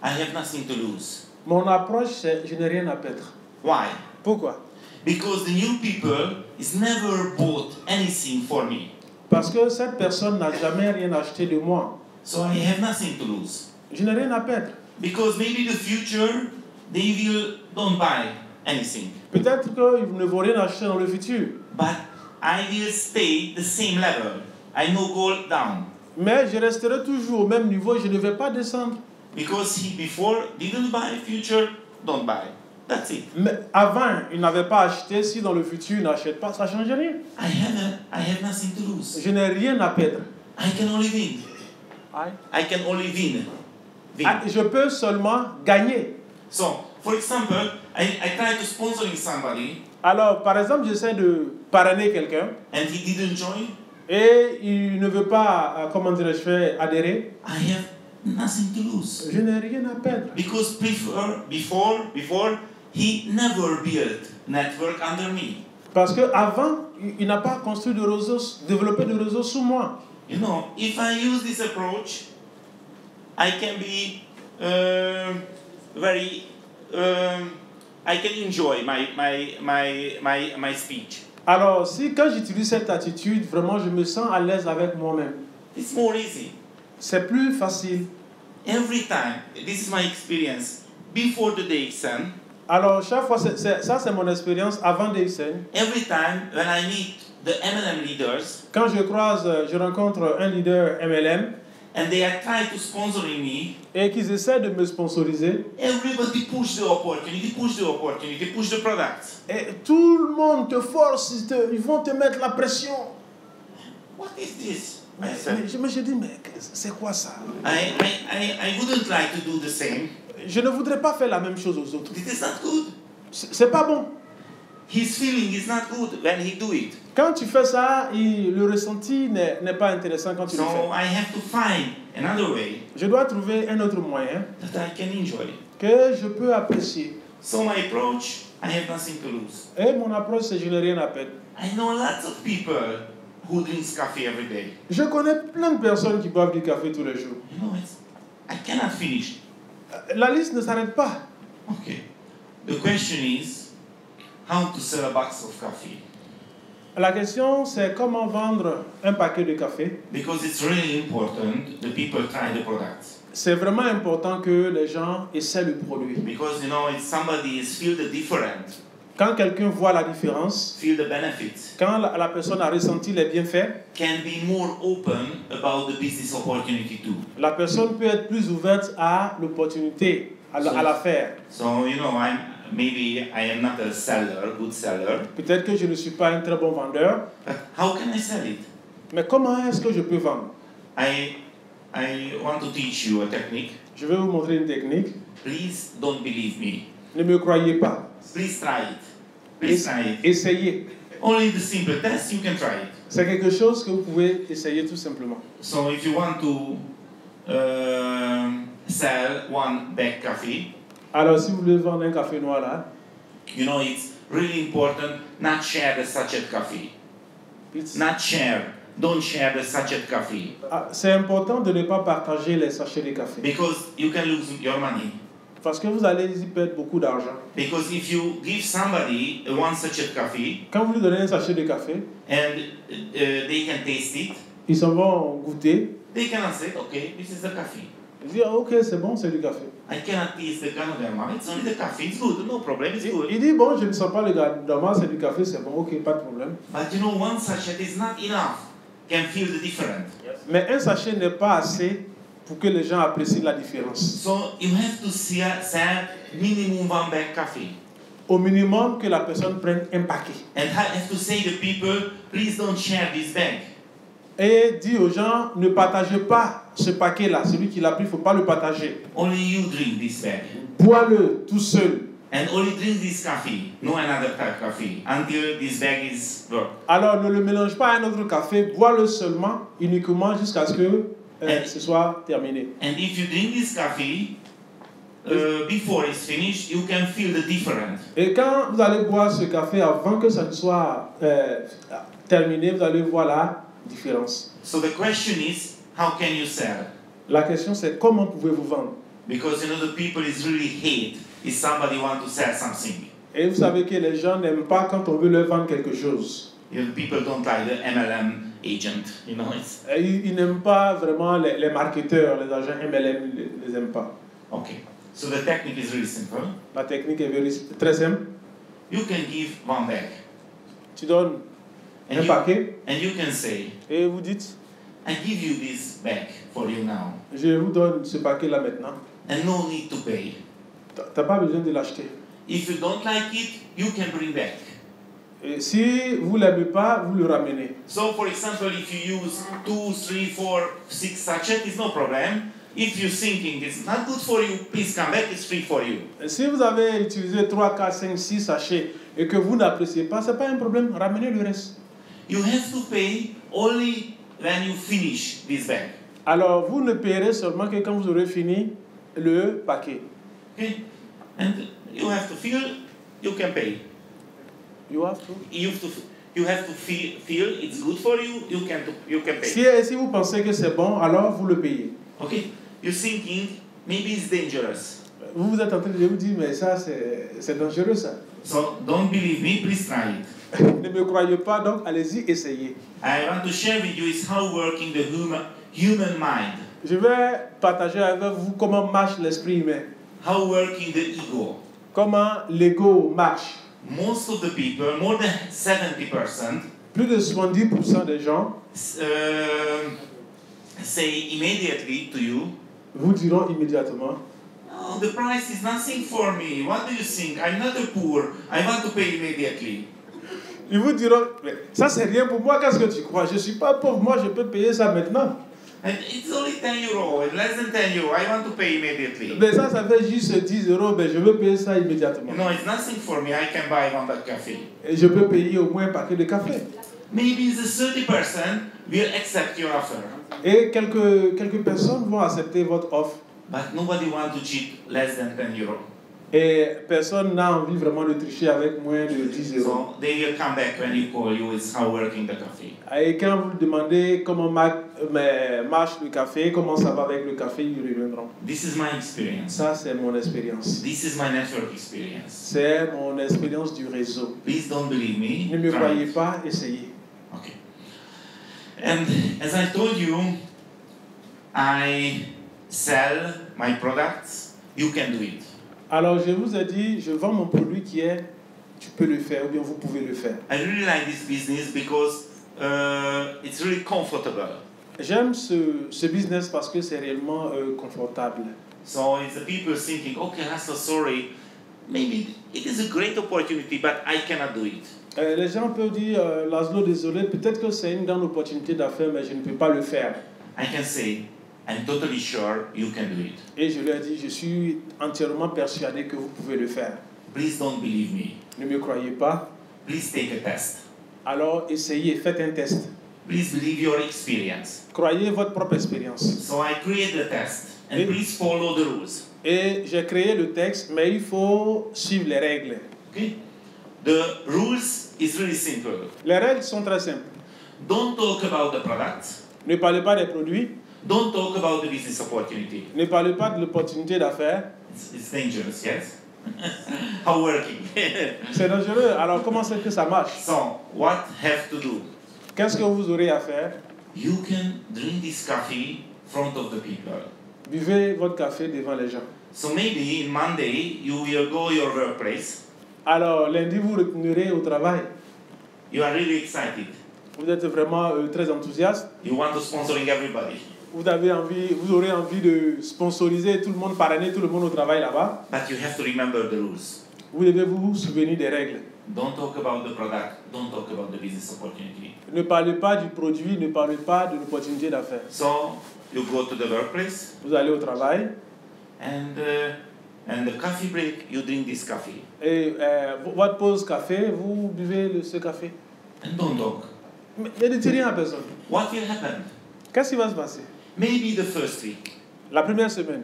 I have nothing to lose. Mon approche, c'est je n'ai rien à perdre. Why? Pourquoi? Because the new people is never bought anything for me. Parce que cette personne n'a jamais rien acheté de moi. So I have nothing to lose. Je n'ai rien à perdre. Because maybe the future, they will don't buy anything. Peut-être qu'ils ne vont rien acheter dans le futur. But I will stay the same level. I no go down. Mais je resterai toujours au même niveau, je ne vais pas descendre. Because he before didn't buy, future don't buy. That's it. Mais avant, il n'avait pas acheté, si dans le futur il n'achète pas, ça ne change rien. I have nothing to lose. Je n'ai rien à perdre. I can only win. I can only win. Je peux seulement gagner. So, for example, I try to sponsoring somebody. Alors, par exemple, j'essaie de parrainer quelqu'un. And he didn't join. Et il ne veut pas, comment dirais-je, faire adhérer. I have nothing to lose. Je n'ai rien à perdre. Because before he never built network under me. Parce qu'avant, il n'a pas construit de réseau, développé de réseau sous moi. You know, if I use this approach, I can be I can enjoy my speech. Alors, si quand j'utilise cette attitude, vraiment, je me sens à l'aise avec moi-même. It's more easy. C'est plus facile. Every time, this is my experience, before the DXN. Alors, chaque fois, ça c'est mon expérience avant DXN. Every time when I meet the MLM leaders, quand je rencontre un leader MLM, and they are trying to sponsor me, et qu'ils essaient de me sponsoriser, everybody push the opportunity, push the product. Et tout le monde te force, ils vont te mettre la pression. What is this? Je me dis, mais c'est quoi ça? I wouldn't like to do the same. Je ne voudrais pas faire la même chose aux autres. This is not good. C'est pas bon. His feeling is not good when he do it. Quand tu fais ça, le ressenti n'est pas intéressant quand tu le fais. So I have to find another way. Je dois trouver un autre moyen that I can enjoy. Que je peux apprécier. So my approach, I have nothing to lose. Et mon approche, c'est je n'ai rien à perdre. I know lots of people who drinks coffee every day. Je connais plein de personnes qui boivent du café tous les jours. You know, I cannot finish. La liste ne s'arrête pas. Okay. The question is, how to sell a box of coffee? La question, c'est comment vendre un paquet de café. Because it's really important the people try the product. C'est vraiment important que les gens essaient le produit. Because you know, if somebody is feel the different. Quand quelqu'un voit la différence, feel the benefits, quand la personne a ressenti les bienfaits, can be more open about the business opportunity too. La personne peut être plus ouverte à l'opportunité, à l'affaire. So you know, maybe I am not a seller, good seller. Peut-être que je ne suis pas un très bon vendeur. But how can I sell it? Mais comment est-ce que je peux vendre? I want to teach you a technique. Je vais vous montrer une technique. Please don't believe me. Ne me croyez pas. Please try it. Please try it. Essayez. Only the simple test, you can try it. C'est quelque chose que vous pouvez essayer tout simplement. So if you want to sell one bag coffee, alors si vous voulez vendre un café noir là, you know, it's really important not share the sachet coffee. Not share. Don't share the sachet coffee. C'est important de ne pas partager les sachets de café. Because you can lose your money. Parce que vous allez y perdre beaucoup d'argent. Because if you give somebody one sachet coffee, quand vous lui donnez un sachet de café, and they can taste it, ils s'en vont goûter. They cannot say, okay, this is the coffee. Ils disent, ok, c'est bon, c'est du café. I cannot taste the ganoderma. It's only the coffee. It's good. No problem. It's good. Il dit, bon, je ne sens pas le ganoderma, c'est du café, c'est bon, ok, pas de problème. But you know, one sachet is not enough. Can feel the difference. Mais un sachet n'est pas assez pour que les gens apprécient la différence. So you have to sell minimum one bag coffee. Au minimum que la personne prenne un paquet. And I have to say to people, please don't share this bag. Et dit aux gens, ne partagez pas ce paquet-là. Celui qui l'a pris, il ne faut pas le partager. Only you drink this bag. Bois-le tout seul. And only drink this coffee, no another type of coffee, until this bag is work. Alors ne le mélange pas à un autre café, bois-le seulement, uniquement jusqu'à ce que ce soit terminé. And if you drink this coffee, before it's finished, you can feel the difference. Et quand vous allez boire ce café avant que ça ne soit terminé, vous allez voir la différence. So the question is, how can you sell? La question c'est comment pouvez-vous vendre? Because you know the people is really hate if somebody want to sell something. Et vous savez que les gens n'aiment pas quand on veut leur vendre quelque chose. You know, people don't like the MLM agent. You know, it's Et ils n'aiment pas vraiment les marketeurs, les agents MLM, ils les aiment pas. okay. So the technique is really simple. La technique est très simple. You can give one bag, Tu donnes un paquet and you can say, et vous dites, I give you this bag for you now, je vous donne ce paquet-là maintenant. and no need to pay. T'as pas besoin de l'acheter. If you don't like it, you can bring back. Et si vous ne l'aimez pas, vous le ramenez. So, for example, if you use 2, 3, 4, 6 sachets, it's no problem. If you're thinking it's not good for you, please come back, it's free for you. Et si vous avez utilisé 3, 4, 5, 6 sachets et que vous n'appréciez pas, ce n'est pas un problème, ramenez le reste. You have to pay only when you finish this bag. Alors, vous ne payerez seulement que quand vous aurez fini le paquet. Okay? And you have to feel, you can pay. You have to. You have to feel it's good for you, you can pay. Si vous pensez que c'est bon, alors vous le payez. Okay? You're thinking, maybe it's dangerous. Vous êtes en train de vous dire, mais ça, c'est dangereux, ça. So, don't believe me, please try it. Ne me croyez pas, donc allez-y, essayez. I want to share with you is how working the human mind. Je vais partager avec vous comment marche l'esprit humain. How working the ego. Comment l'ego marche. Most of the people, more than 70%, Plus de 70% des gens say immediately to you, vous diront immédiatement, oh, the price is nothing for me. What do you think? I'm not a poor. I want to pay immediately. ils vous diront, mais ça c'est rien pour moi, qu'est-ce que tu crois? Je ne suis pas pauvre, moi je peux payer ça maintenant. And it's only 10 euro, less than 10 euro. I want to pay immediately. Mais ça fait juste 10 euros, mais je veux payer ça immédiatement. No, it's nothing for me. I can buy one that coffee. Et je peux payer au moins un paquet de café. Maybe the 30% will accept your offer. Et quelques personnes vont accepter votre offre. But nobody wants to cheat less than 10 euro. Et personne n'a envie vraiment de tricher avec moins de 10 euros. So they will come back when you call you. It's how working the coffee. Et quand vous demandez comment marche le café, comment ça va avec le café, ils reviendront. This is my experience. Ça, c'est mon expérience. This is my network experience. C'est mon expérience du réseau. Please don't believe me. Ne me Try croyez it. pas, essayez. Okay. And as I told you, I sell my products. You can do it. Alors, je vous ai dit, je vends mon produit qui est, tu peux le faire, ou bien vous pouvez le faire. I really like this business because it's really comfortable. J'aime ce business parce que c'est réellement confortable. So it's the people thinking, okay, I'm so sorry. Maybe it is a great opportunity, but I cannot do it. Les gens peuvent dire, Laszlo, désolé, peut-être que c'est une grande opportunité d'affaires, mais je ne peux pas le faire. I can say, I'm totally sure you can do it. Et je leur dis, je suis entièrement persuadé que vous pouvez le faire. Please don't believe me. Ne me croyez pas? Please take a test. Alors essayez, faites un test. Please believe your experience. Croyez votre propre expérience. So I create the test, and please follow the rules. Et j'ai créé le texte, mais il faut suivre les règles. Okay? The rules is really simple. Les règles sont très simples. Don't talk about the product. Ne parlez pas des produits, Don't talk about the business opportunity. ne parlez pas de l'opportunité d'affaires. It's dangerous, yes? How working? C'est dangereux. Alors comment c'est que ça marche? So, what have to do? Qu'est-ce que vous aurez à faire? You can drink this coffee in front of the people. Buvez votre café devant les gens. So maybe in Monday you will go your workplace. Alors lundi, vous retournerez au travail. You are really excited. Vous êtes vraiment très enthousiaste. You want to sponsoring everybody. Vous aurez envie de sponsoriser tout le monde, parrainer tout le monde au travail là-bas. But you have to remember the rules. Vous devez vous souvenir des règles. Don't talk about the product. Don't talk about the business opportunity. Ne parlez pas du produit, ne parlez pas de l'opportunité d'affaires. So you go to the workplace, Vous allez au travail and the coffee break, you drink this coffee. et votre pause café, vous buvez ce café. And don't talk. Mais ne dites rien à personne. What will happen? Qu'est-ce qui va se passer? Maybe the first week, La première semaine,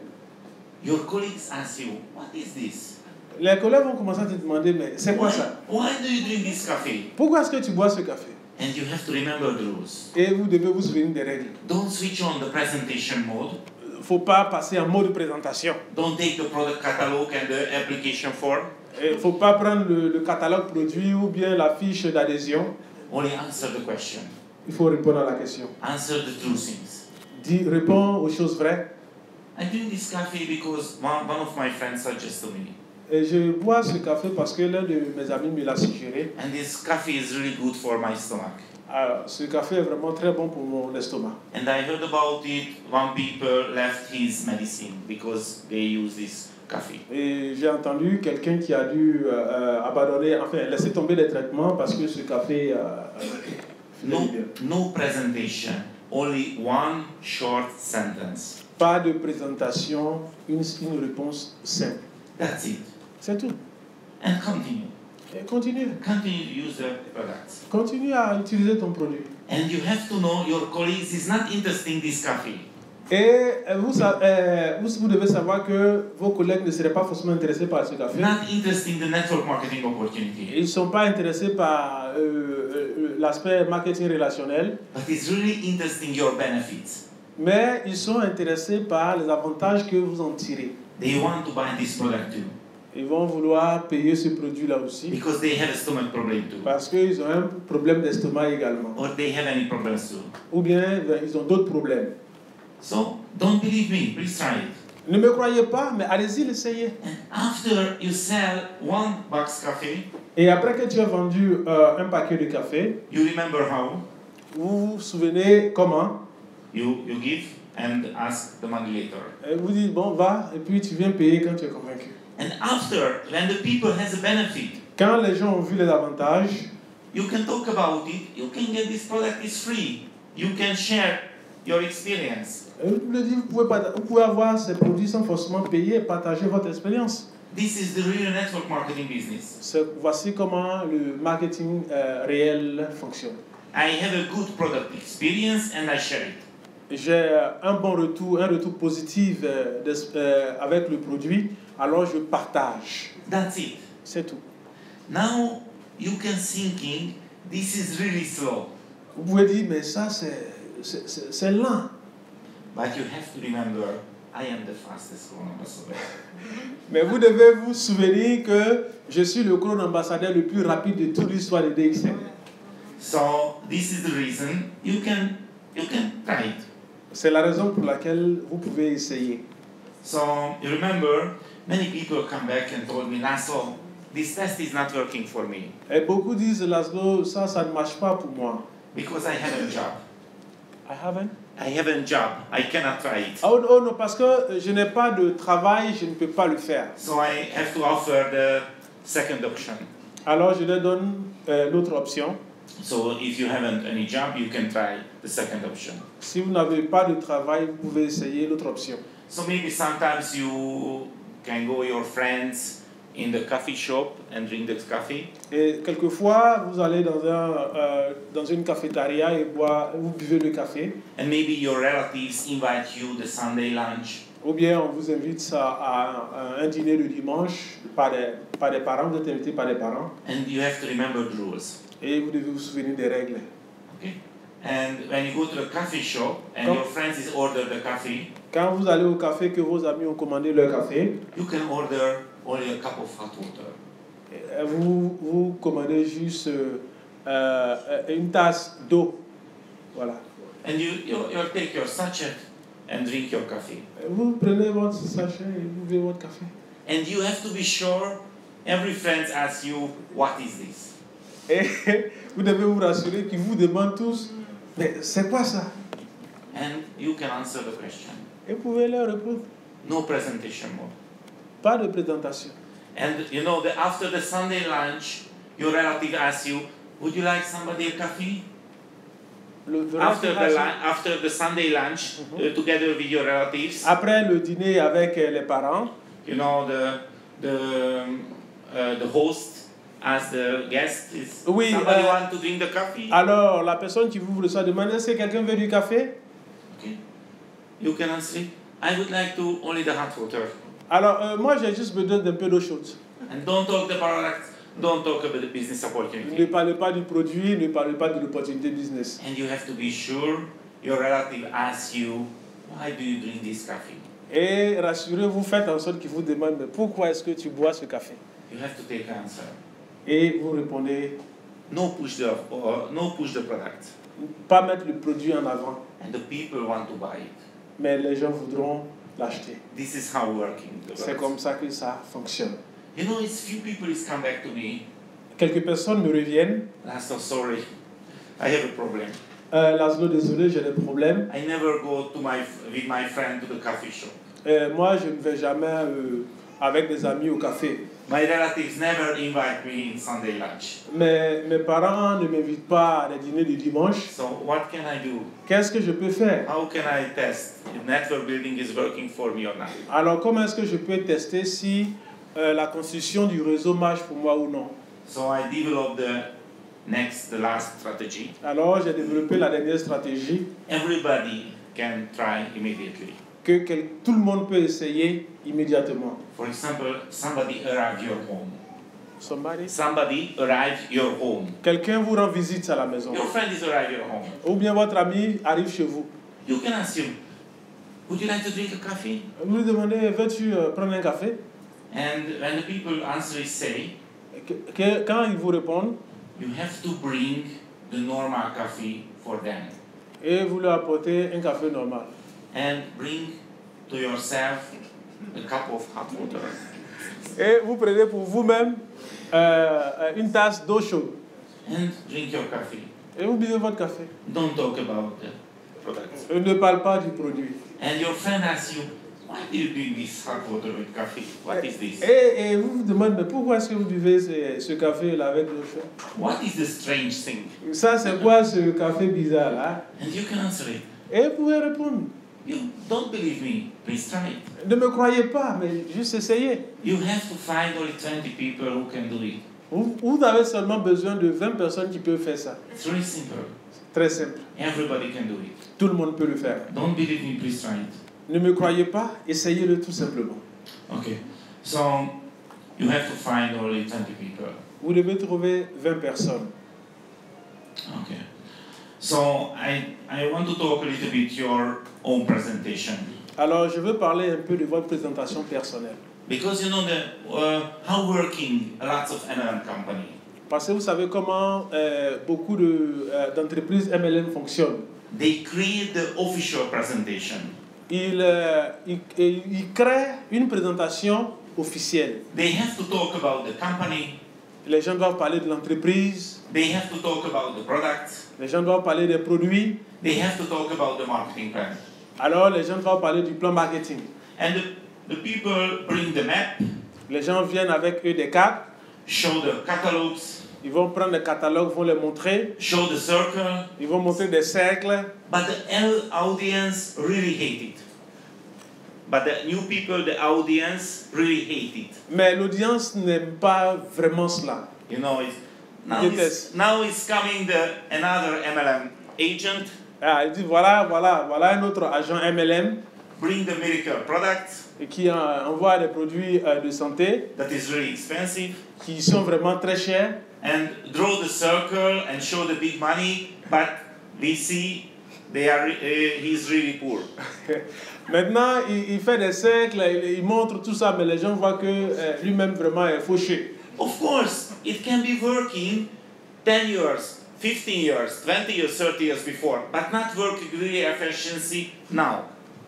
your colleagues ask you, what is this? les collègues vont commencer à te demander, mais c'est quoi ça? Why do you drink this coffee? Pourquoi est-ce que tu bois ce café? And you have to remember the rules. Et vous devez vous souvenir des règles. Don't switch on the presentation mode. faut pas passer en mode présentation. Don't take the product catalog and the application form. Il ne faut pas prendre le catalogue produit ou bien la fiche d'adhésion. Only answer the question. Il faut répondre à la question. Answer the true things. Réponds aux choses vraies. I drink this coffee because one of my friends suggested to me. Et je bois ce café parce que l'un de mes amis me l'a suggéré. And this coffee is really good for my stomach. Alors, ce café est vraiment très bon pour mon estomac. And I heard about it. One people left his medicine because they use this coffee. Et j'ai entendu quelqu'un qui a dû abandonner, enfin laisser tomber les traitements parce que ce café No presentation, only one short sentence. Pas de présentation, une réponse simple. That's it. C'est tout. And continue. Et continue. Continue to use the products. Continue à utiliser ton produit. And you have to know your colleagues is not interested in this coffee. Et vous devez savoir que vos collègues ne seraient pas forcément intéressés par ce café. Not interested in the network marketing opportunity. Ils ne sont pas intéressés par l'aspect marketing relationnel. But it's really interesting your benefits. Mais ils sont intéressés par les avantages que vous en tirez. They want to buy this product too. Ils vont vouloir payer ce produit-là aussi. Because they have a stomach problem too. Parce qu'ils ont un problème d'estomac également. Or they have any problems too. Ou bien ils ont d'autres problèmes. So don't believe me, please try it. Ne me croyez pas, mais allez-y l'essayer. And after you sell one box coffee, Et après que tu as vendu un paquet de café, you remember how? vous vous souvenez comment? You give and ask the money later. Et vous dites, bon, va, et puis tu viens payer quand tu es convaincu. And after, when the people has a benefit, Quand les gens ont vu les avantages, you can talk about it. You can get this product is free. You can share your experience. et vous pouvez avoir ces produits sans forcément payer et partager votre expérience. This is the real network marketing business. Voici comment le marketing réel fonctionne. I have a good product experience and I share it. J'ai un retour positif avec le produit, alors je partage. That's it. C'est tout. Now you can thinking this is really slow. Vous pouvez dire, mais ça c'est lent. But you have to remember, I am the fastest Chrome ambassador. Mais vous devez vous souvenir que je suis le Chrome ambassadeur le plus rapide de toute l'histoire de DXN. So this is the reason you can try it. C'est la raison pour laquelle vous pouvez essayer. So you remember, many people come back and told me, Laszlo, this test is not working for me. Et beaucoup disent, Laszlo, ça ne marche pas pour moi. Because I have a job. I have a job. I cannot try it. Oh non, parce que je n'ai pas de travail, je ne peux pas le faire. So I have to offer the second option. Alors je leur donne l'autre option. So if you haven't any job, you can try the second option. Si vous n'avez pas de travail, vous pouvez essayer l'autre option. So maybe sometimes you can go with your friends in the coffee shop and drink the coffee. Et quelquefois, vous allez dans une cafétéria et vous buvez le café. And maybe your relatives invite you the Sunday lunch. Ou bien on vous invite à un dîner le dimanche par des parents, vous êtes invité par des parents. And you have to remember the rules. Et vous devez vous souvenir des règles. Okay. And when you go to the coffee shop and your friends is order the coffee, quand vous allez au café que vos amis ont commandé leur café, you can order only a cup of hot water. Vous commandez juste une tasse d'eau. Voilà. And you take your sachet and drink your coffee. Vous prenez votre sachet et vous buvez votre café. And you have to be sure every friend asks you, what is this? Et vous devez vous rassurer qu'ils vous demandent tous, mais c'est quoi ça? And you can answer the question. Et vous pouvez leur répondre. No presentation more. Pas de présentation. And you know that after the Sunday lunch, your relative asks you, would you like somebody a coffee? After the Sunday lunch, together with your relatives. Après le dîner avec les parents. You know the host asks the guest, is somebody want to drink the coffee? Alors la personne qui vous reçoit demande, est-ce que quelqu'un veut du café? Okay. You can answer, I would like to only the hot water. Alors moi j'ai juste besoin d'un peu d'eau chaude. And don't talk the product, don't talk about the business opportunity. Ne parlez pas du produit, ne parlez pas de l'opportunité business. And you have to be sure your relative asks you why do you drink this coffee? Et rassurez-vous, faites en sorte qu'ils vous demandent, mais pourquoi est-ce que tu bois ce café? You have to take answer. Et vous répondez, No push the product. pas mettre le produit en avant, And the people want to buy it. mais les gens voudront l'acheter. This is how working C'est works. comme ça que ça fonctionne. You know, it's few people is come back to me. Quelques personnes me reviennent. Laszlo, sorry, I have a problem. Laszlo, désolé, j'ai des problèmes. I never go with my friend to the coffee shop. Moi, je ne vais jamais avec des amis au café. My relatives never invite me in Sunday lunch. Mes parents ne m'invitent pas à des dîners du dimanche. So what can I do? Qu'est-ce que je peux faire? How can I test if network building is working for me or not? Alors, comment est-ce que je peux tester si la construction du réseau marche pour moi ou non? So I developed the last strategy. Alors, j'ai développé la dernière stratégie Everybody can try immediately. que tout le monde peut essayer immédiatement. For example, somebody arrive your home. Somebody? Somebody arrive your home. Quelqu'un vous rend visite à la maison. Your friend is arrive your home. Ou bien votre ami arrive chez vous. You can ask him, would you like to drink a coffee? Vous lui demandez, veux-tu prendre un café? And when the people answer say, Quand ils vous répondent, you have to bring the normal coffee for them. et vous leur apportez un café normal. And bring to yourself a cup of hot water. Et vous prenez pour vous-même une tasse d'eau chaude. And drink your coffee. Et vous buvez votre café. Don't talk about the products. Ne parle pas du produit. And your friend asks you, why do you drink this hot water with coffee? What is this? Et vous vous demandez, mais pourquoi est-ce que vous buvez ce café-là avec l'eau chaude? What is the strange thing? Ça, c'est quoi ce café bizarre-là? And you can answer it. Et vous pouvez répondre. You don't believe me, please try it. Ne me croyez pas, mais juste essayez. You have to find only 20 people who can do it. Vous avez seulement besoin de 20 personnes qui peuvent faire ça. It's really simple. Très simple. Everybody can do it. Tout le monde peut le faire. Don't believe me, please try it. Ne me croyez pas, essayez-le tout simplement. Okay. So you have to find only 20 people. Vous devez trouver 20 personnes. Okay. So I want to talk a little bit your own presentation. Alors, je veux parler un peu de votre présentation personnelle. Because you know how working lots of MLM company. Parce que vous savez comment beaucoup d'entreprises MLM fonctionnent. They create the official presentation. Ils créent une présentation officielle. They have to talk about the company. Les gens doivent parler de l'entreprise. They have to talk about the products. Les gens doivent parler des produits. They have to talk about the marketing plan. Alors, les gens doivent parler du plan marketing. And the people bring the map, Les gens viennent avec eux des cartes. show the catalogs, Ils vont prendre les catalogues, vont les montrer. show the circle, Ils vont montrer des cercles. but the audience really hate it. But the new people, the audience really hate it. Mais l'audience n'aime pas vraiment cela. You know, now it's coming another MLM agent, Ah, il dit voilà un autre agent MLM bring the miracle product qui envoie des produits de santé that is really expensive, qui sont vraiment très chers. and draw the circle and show the big money, but we see he's really poor. Maintenant, il fait des cercles, il montre tout ça, mais les gens voient que lui-même vraiment est fauché. Of course, it can be working 10 years, 15 years, 20 years, 30 years before, but not working really efficiency now.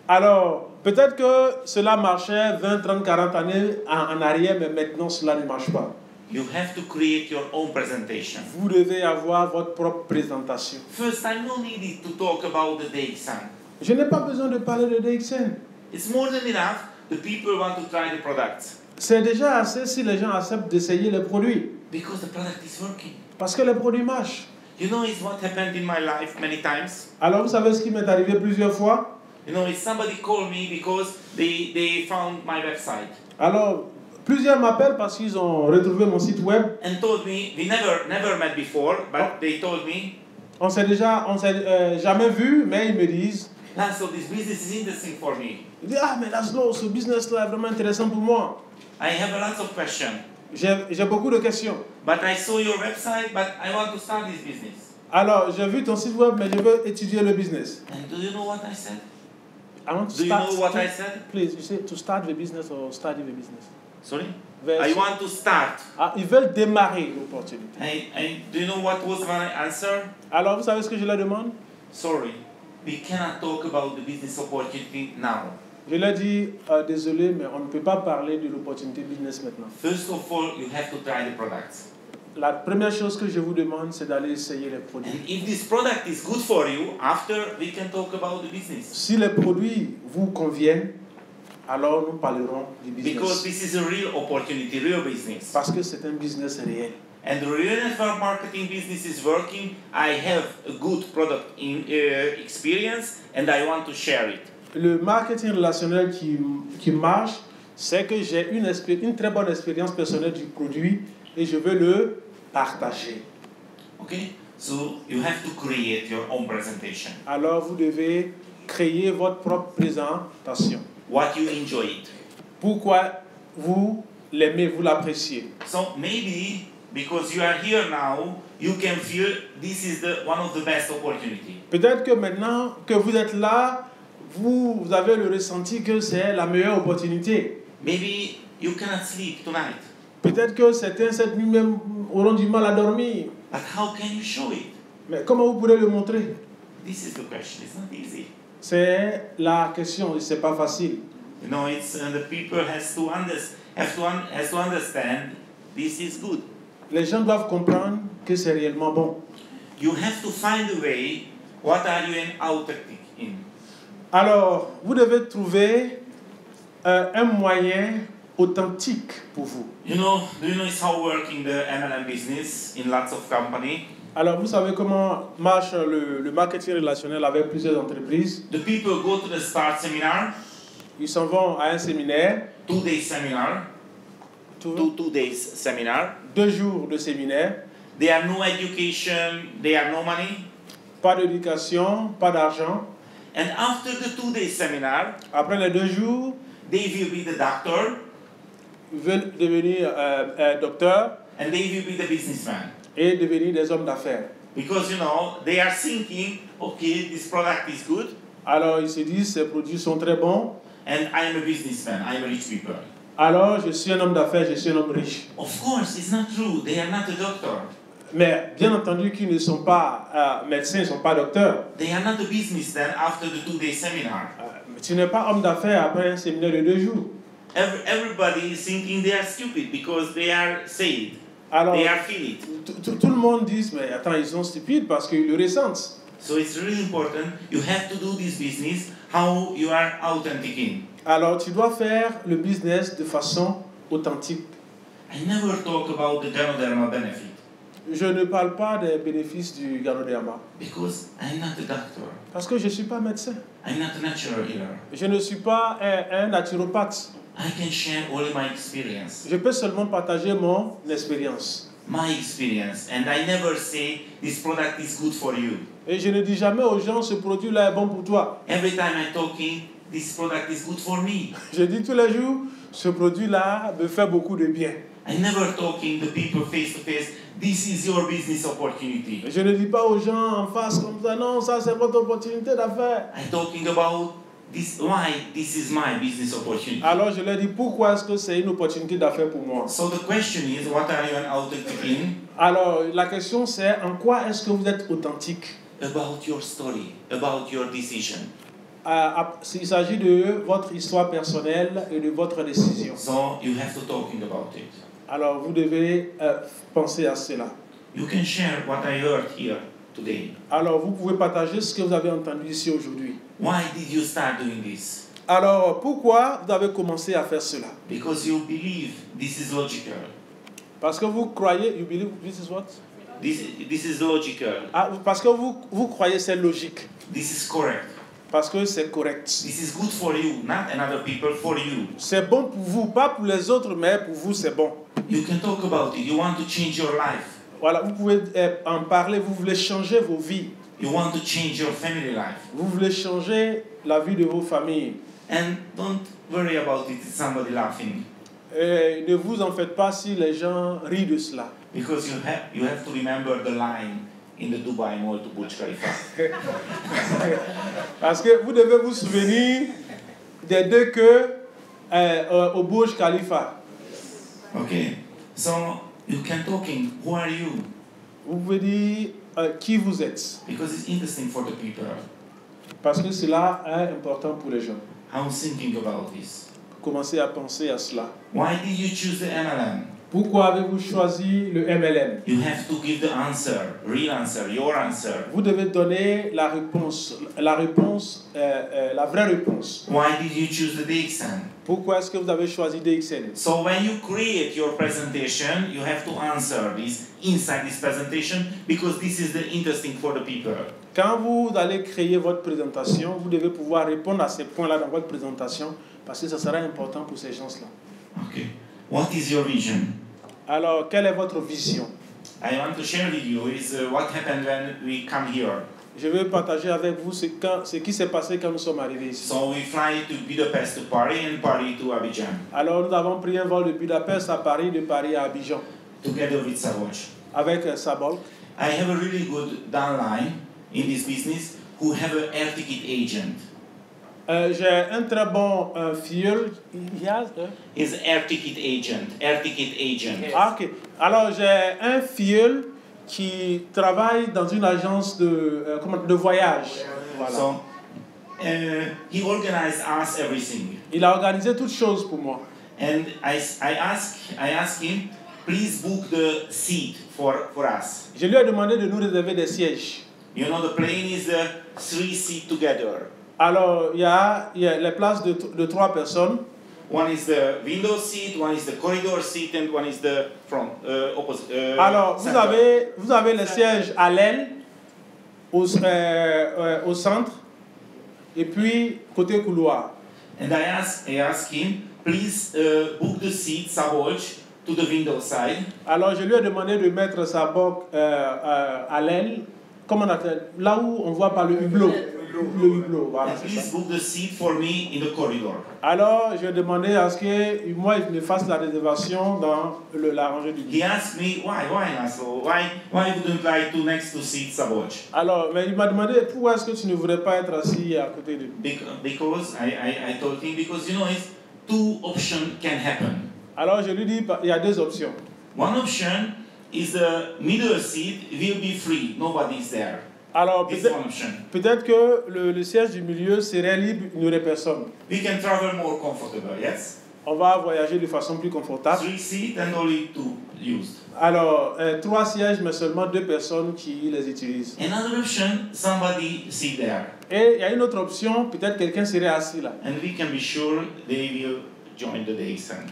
Alors, peut-être que cela marchait 20, 30, 40 années en arrière, mais maintenant cela ne marche pas. You have to create your own presentation. Vous devez avoir votre propre présentation. First, I don't need to talk about the DXN. Je n'ai pas besoin de parler de DXN. It's more than enough. The people want to try the products. C'est déjà assez si les gens acceptent d'essayer les produits. Because the product is working. Parce que les produits marchent. You know, it's what happened in my life many times. Alors, vous savez ce qui m'est arrivé plusieurs fois? You know, it's somebody called me because they found my website. Alors, plusieurs m'appellent parce qu'ils ont retrouvé mon site web. And told me, we never met before, but they told me, On s'est jamais vu, mais ils me disent, Laszlo, this business is interesting for me. ils disent, ah mais Laszlo, ce business-là est vraiment intéressant pour moi. I have a lot of questions. J'ai beaucoup de questions. But I saw your website, but I want to start this business. Alors, j'ai vu ton site web, mais je veux étudier le business. And do you know what I said? I want to Do you start. know what I said? Please, you say to start the business or study the business. Sorry? Vers- I want to start. Ah, ils veulent démarrer l'opportunité. Do you know what was my answer? Alors, vous savez ce que je leur demande? Sorry, we cannot talk about the business opportunity now. Je leur dis, désolé, mais on ne peut pas parler de l'opportunité business maintenant. First of all, you have to try the products. La première chose que je vous demande, c'est d'aller essayer les produits. And if this product is good for you, after we can talk about the business. Si les produits vous conviennent, alors nous parlerons du Because business. this is a real opportunity, real business. Parce que c'est un business réel. And the real network marketing business is working. I have a good product experience and I want to share it. Le marketing relationnel qui marche, c'est que j'ai une très bonne expérience personnelle du produit et je veux le partager. Okay? So you have to create your own presentation. Alors vous devez créer votre propre présentation. What you enjoy it. Pourquoi vous l'aimez, vous l'appréciez. So maybe because you are here now, you can feel this is one of the best opportunity. Peut-être que maintenant que vous êtes là, vous avez le ressenti que c'est la meilleure opportunité. Maybe you cannot sleep tonight. Peut-être que certains cette nuit même auront du mal à dormir. But how can you show it? Mais comment vous pourrez le montrer? This is the question. It's not easy. C'est la question et c'est pas facile. You know, it's the people has to understand this is good. Les gens doivent comprendre que c'est réellement bon. You have to find a way. What are you authentic in? Alors, vous devez trouver un moyen authentique pour vous. You know, do you know it's how working the MLM business in lots of company? Alors, vous savez comment marche le marketing relationnel avec plusieurs entreprises. The people go to the start seminar, Ils s'en vont à un séminaire, 2 days seminar, two days seminar. 2 jours de séminaire, They have no education, they have no money. pas d'éducation, pas d'argent. And after the 2 days seminar, Après les 2 jours, they will be the doctor ils veulent devenir docteurs and they will be the businessman. et devenir des hommes d'affaires. Because, you know, they are thinking, okay, this product is good Alors, ils se disent, ces produits sont très bons. and I am a businessman, I am a rich people. Alors, je suis un homme d'affaires, je suis un homme riche. Of course, it's not true. They are not a doctor. Mais bien entendu qu'ils ne sont pas médecins, ils ne sont pas docteurs. They are not a businessman after the 2 day seminar. Mais tu n'es pas homme d'affaires après un séminaire de 2 jours. Everybody is thinking they are stupid because they are said. Alors, They are feel it. tout le monde dit, mais attends, ils sont stupides parce qu'ils le ressentent. So it's really important. You have to do this business how you are authentic in. Alors, tu dois faire le business de façon authentique. I never talk about the Ganoderma benefit Je ne parle pas des bénéfices du Ganoderma because I'm not a doctor. parce que je ne suis pas médecin. I'm not a natural healer. Je ne suis pas un naturopathe. I can share only my experience. Je peux seulement partager mon expérience. My experience. And I never say this product is good for you. Et je ne dis jamais aux gens, ce produit-là est bon pour toi. Every time I'm talking, this product is good for me. Je dis tous les jours, ce produit-là me fait beaucoup de bien. I never talking to people face to face. This is your business opportunity. Je ne dis pas aux gens en face comme ça, non, ça c'est votre opportunité d'affaires. I'm talking about this. Why this is my business opportunity. Alors je leur dis, pourquoi est-ce que c'est une opportunité d'affaires pour moi? So the question is, what are you authentic in? Alors la question c'est, en quoi est-ce que vous êtes authentique? About your story, about your decision. Il s'agit de votre histoire personnelle et de votre décision. So you have to talking about it. Alors vous devez penser à cela. You can share what I heard here today. Alors vous pouvez partager ce que vous avez entendu ici aujourd'hui. Why did you start doing this? Alors pourquoi vous avez commencé à faire cela? Because you believe this is logical. Parce que vous croyez, you believe this is what? This is logical. Parce que vous croyez c'est logique. This is correct. Parce que c'est correct. This is good for you, not another people, for you. C'est bon pour vous, pas pour les autres, mais pour vous c'est bon. You can talk about it. You want to change your life. Voilà, vous pouvez en parler, vous voulez changer vos vies. You want to change your family life. Vous voulez changer la vie de vos familles. And don't worry about it, it's somebody laughing. Et ne vous en faites pas si les gens rient de cela. Because you have to remember the line in the Dubai Mall to Burj Khalifa. Parce que vous devez vous souvenir des deux queues au Burj Khalifa. Okay, so you can talking. Who are you? Vous pouvez dire qui vous êtes. Because it's interesting for the people. Parce que cela est important pour les gens. I was thinking about this. Commencez à penser à cela. Why did you choose the MLM? Pourquoi avez-vous choisi le MLM? You have to give the answer, real answer, your answer. Vous devez donner la réponse, la vraie réponse. Why did you choose the DXN? Pourquoi est-ce que vous avez choisi DXN? So when you create your presentation, you have to answer this inside this presentation because this is the interesting for the people. Quand vous allez créer votre présentation, vous devez pouvoir répondre à ces points-là dans votre présentation parce que ça sera important pour ces gens-là. Okay. What is your vision? Alors, quelle est votre vision? I want to share with you is what happened when we come here. Je vais partager avec vous ce qui s'est passé quand nous sommes arrivés ici. So we fly to Budapest to Paris and Paris to Abidjan. Alors, nous avons pris un vol de Budapest à Paris, de Paris à Abidjan, Together with Szabolcs. avec Szabolcs. I have a really good downline in this business who have an air ticket agent. J'ai un très bon filleul. He's air ticket agent. Air ticket agent. Ah, ok. Alors, j'ai un filleul qui travaille dans une agence de voyage. Voilà. So he organized us everything. Il a organisé toutes choses pour moi. And I asked him, please book the seat for us. Je lui ai demandé de nous réserver des sièges. You know, the plane is the 3 seats together. Alors, il y a les places de 3 personnes. One is the window seat, one is the corridor seat, and one is the front, opposite. Alors, vous avez les sièges à l'aile, au centre, et puis côté couloir. And I asked him, please book the seat, Szabolcs, to the window side. Alors, je lui ai demandé de mettre Szabolcs à l'aile, comme on appelle, là où on voit par le hublot. Le hublot, voilà, And please book the seat for me in the corridor. Alors, je demandais à ce que moi, il me fasse la réservation dans la rangée du lit. He asked me, why, Laszlo? Why wouldn't like to next to seat Szabolcs? Alors, mais il m'a demandé pourquoi est-ce que tu ne voudrais pas être assis à côté de lui. Because I told him, because you know, it's 2 options can happen. Alors, je lui dis, il y a 2 options. One option is the middle seat will be free, nobody is there. Alors, This is one option. peut-être que le siège du milieu serait libre, il n'y aurait personne. We can travel more comfortable, yes? On va voyager de façon plus confortable. 3 seats and only 2 used. Alors, 3 sièges, mais seulement 2 personnes qui les utilisent. Another option, somebody sit there. Et il y a une autre option, peut-être quelqu'un serait assis là. And we can be sure they will join the DXN.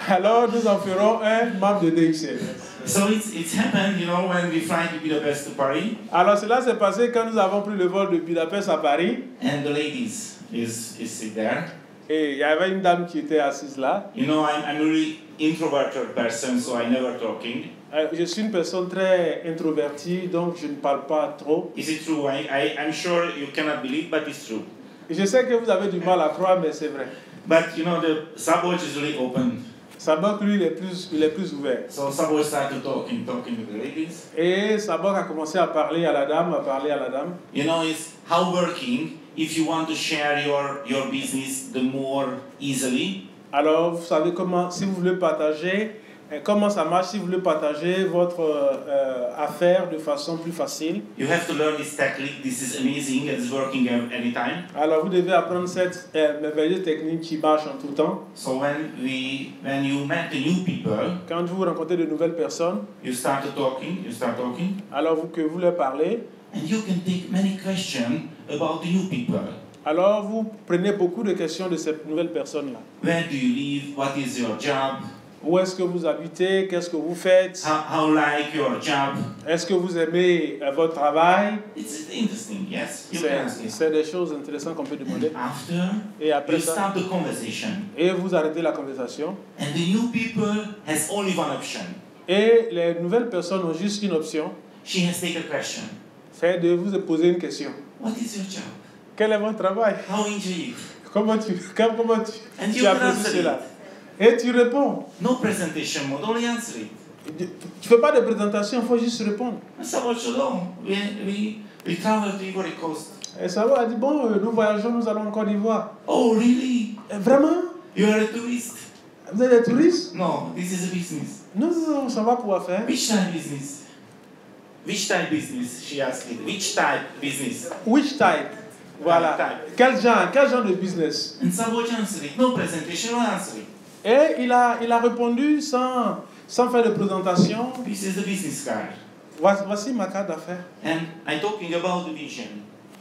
Alors, nous en ferons un membre de DXN. So it's happened, you know, when we fly to Budapest to Paris. Alors, cela s'est passé quand nous avons pris le vol de Budapest à Paris. And the ladies is sit there. Et il y avait une dame qui était assise là. You know, I'm a really introverted person, so I never talking. Je suis une personne très introvertie, donc je ne parle pas trop. Is it true? I'm sure you cannot believe, but it's true. Je sais que vous avez du mal à croire, mais c'est vrai. But you know, the Szabolcs is really open. Szabolcs, lui, il est plus ouvert. So Szabolcs started talking to the ladies. Et Szabolcs a commencé à parler à la dame, You know, it's how working. If you want to share your business, the more easily. Alors, vous savez comment, si vous voulez partager, comment ça marche, si vous voulez partager votre affaire de façon plus facile. You have to learn this technique. This is amazing. It's working anytime. Alors, vous devez apprendre cette merveilleuse technique qui marche en tout temps. So when you met the new people, quand vous rencontrez de nouvelles personnes, you start talking. Alors, que vous leur parlez. And you can take many questions about the new people. Alors, vous prenez beaucoup de questions de cette nouvelle personne-là. Where do you live? What is your job? Où est-ce que vous habitez? Qu'est-ce que vous faites? How like your job? Est-ce que vous aimez votre travail? It's interesting, yes. C'est des choses intéressantes qu'on peut demander. Et après you start the conversation. Et vous arrêtez la conversation. And the new people has only one option. Et les nouvelles personnes ont juste une option. She has taken a question. C'est de vous poser une question. What is your job? Quel est votre travail? How enjoy you? Comment tu apprécies cela? Et tu réponds. No presentation mode, only answer it. Tu ne fais pas de présentation, il faut juste répondre. Sabot Shalom, we travel to Ivory Coast. Et Sabo a dit, bon, nous voyageons, nous allons en Côte d'Ivoire. Oh, really? Vraiment? You are a tourist? Vous êtes des touristes? No, this is a business. Non, ça va pouvoir faire. Which type business? Which type business? She asked me. Which type business? Which type? Voilà. Type. Quel genre de business? And Sabot answered it. No presentation, no answer it. Et il a répondu sans faire de présentation. This is the business card. Voici ma carte d'affaires. And I'm talking about the vision.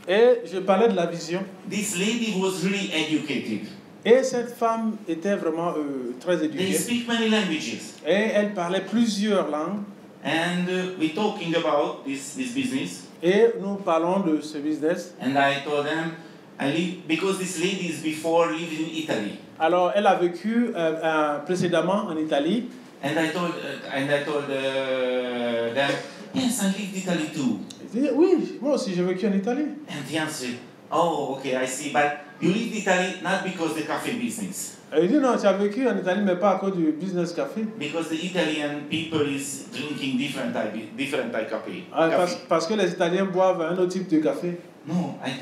Et je parlais de la vision. This lady was really educated. Et cette femme était vraiment très They éduquée. speak many languages. Et elle parlait plusieurs langues. And we're talking about this business. Et nous parlons de ce business. And I told them, because this lady is before living in Italy. Alors, elle a vécu précédemment en Italie. And I told them, yes, I lived in Italy too. Elle dit, oui, moi aussi j'ai vécu en Italie. And he answered, oh, okay, I see. But you lived in Italy not because the coffee business. Elle dit, non, tu as vécu en Italie, mais pas à cause du business café. Because the Italian people is drinking different type coffee. Parce que les Italiens boivent un autre type de café. No, I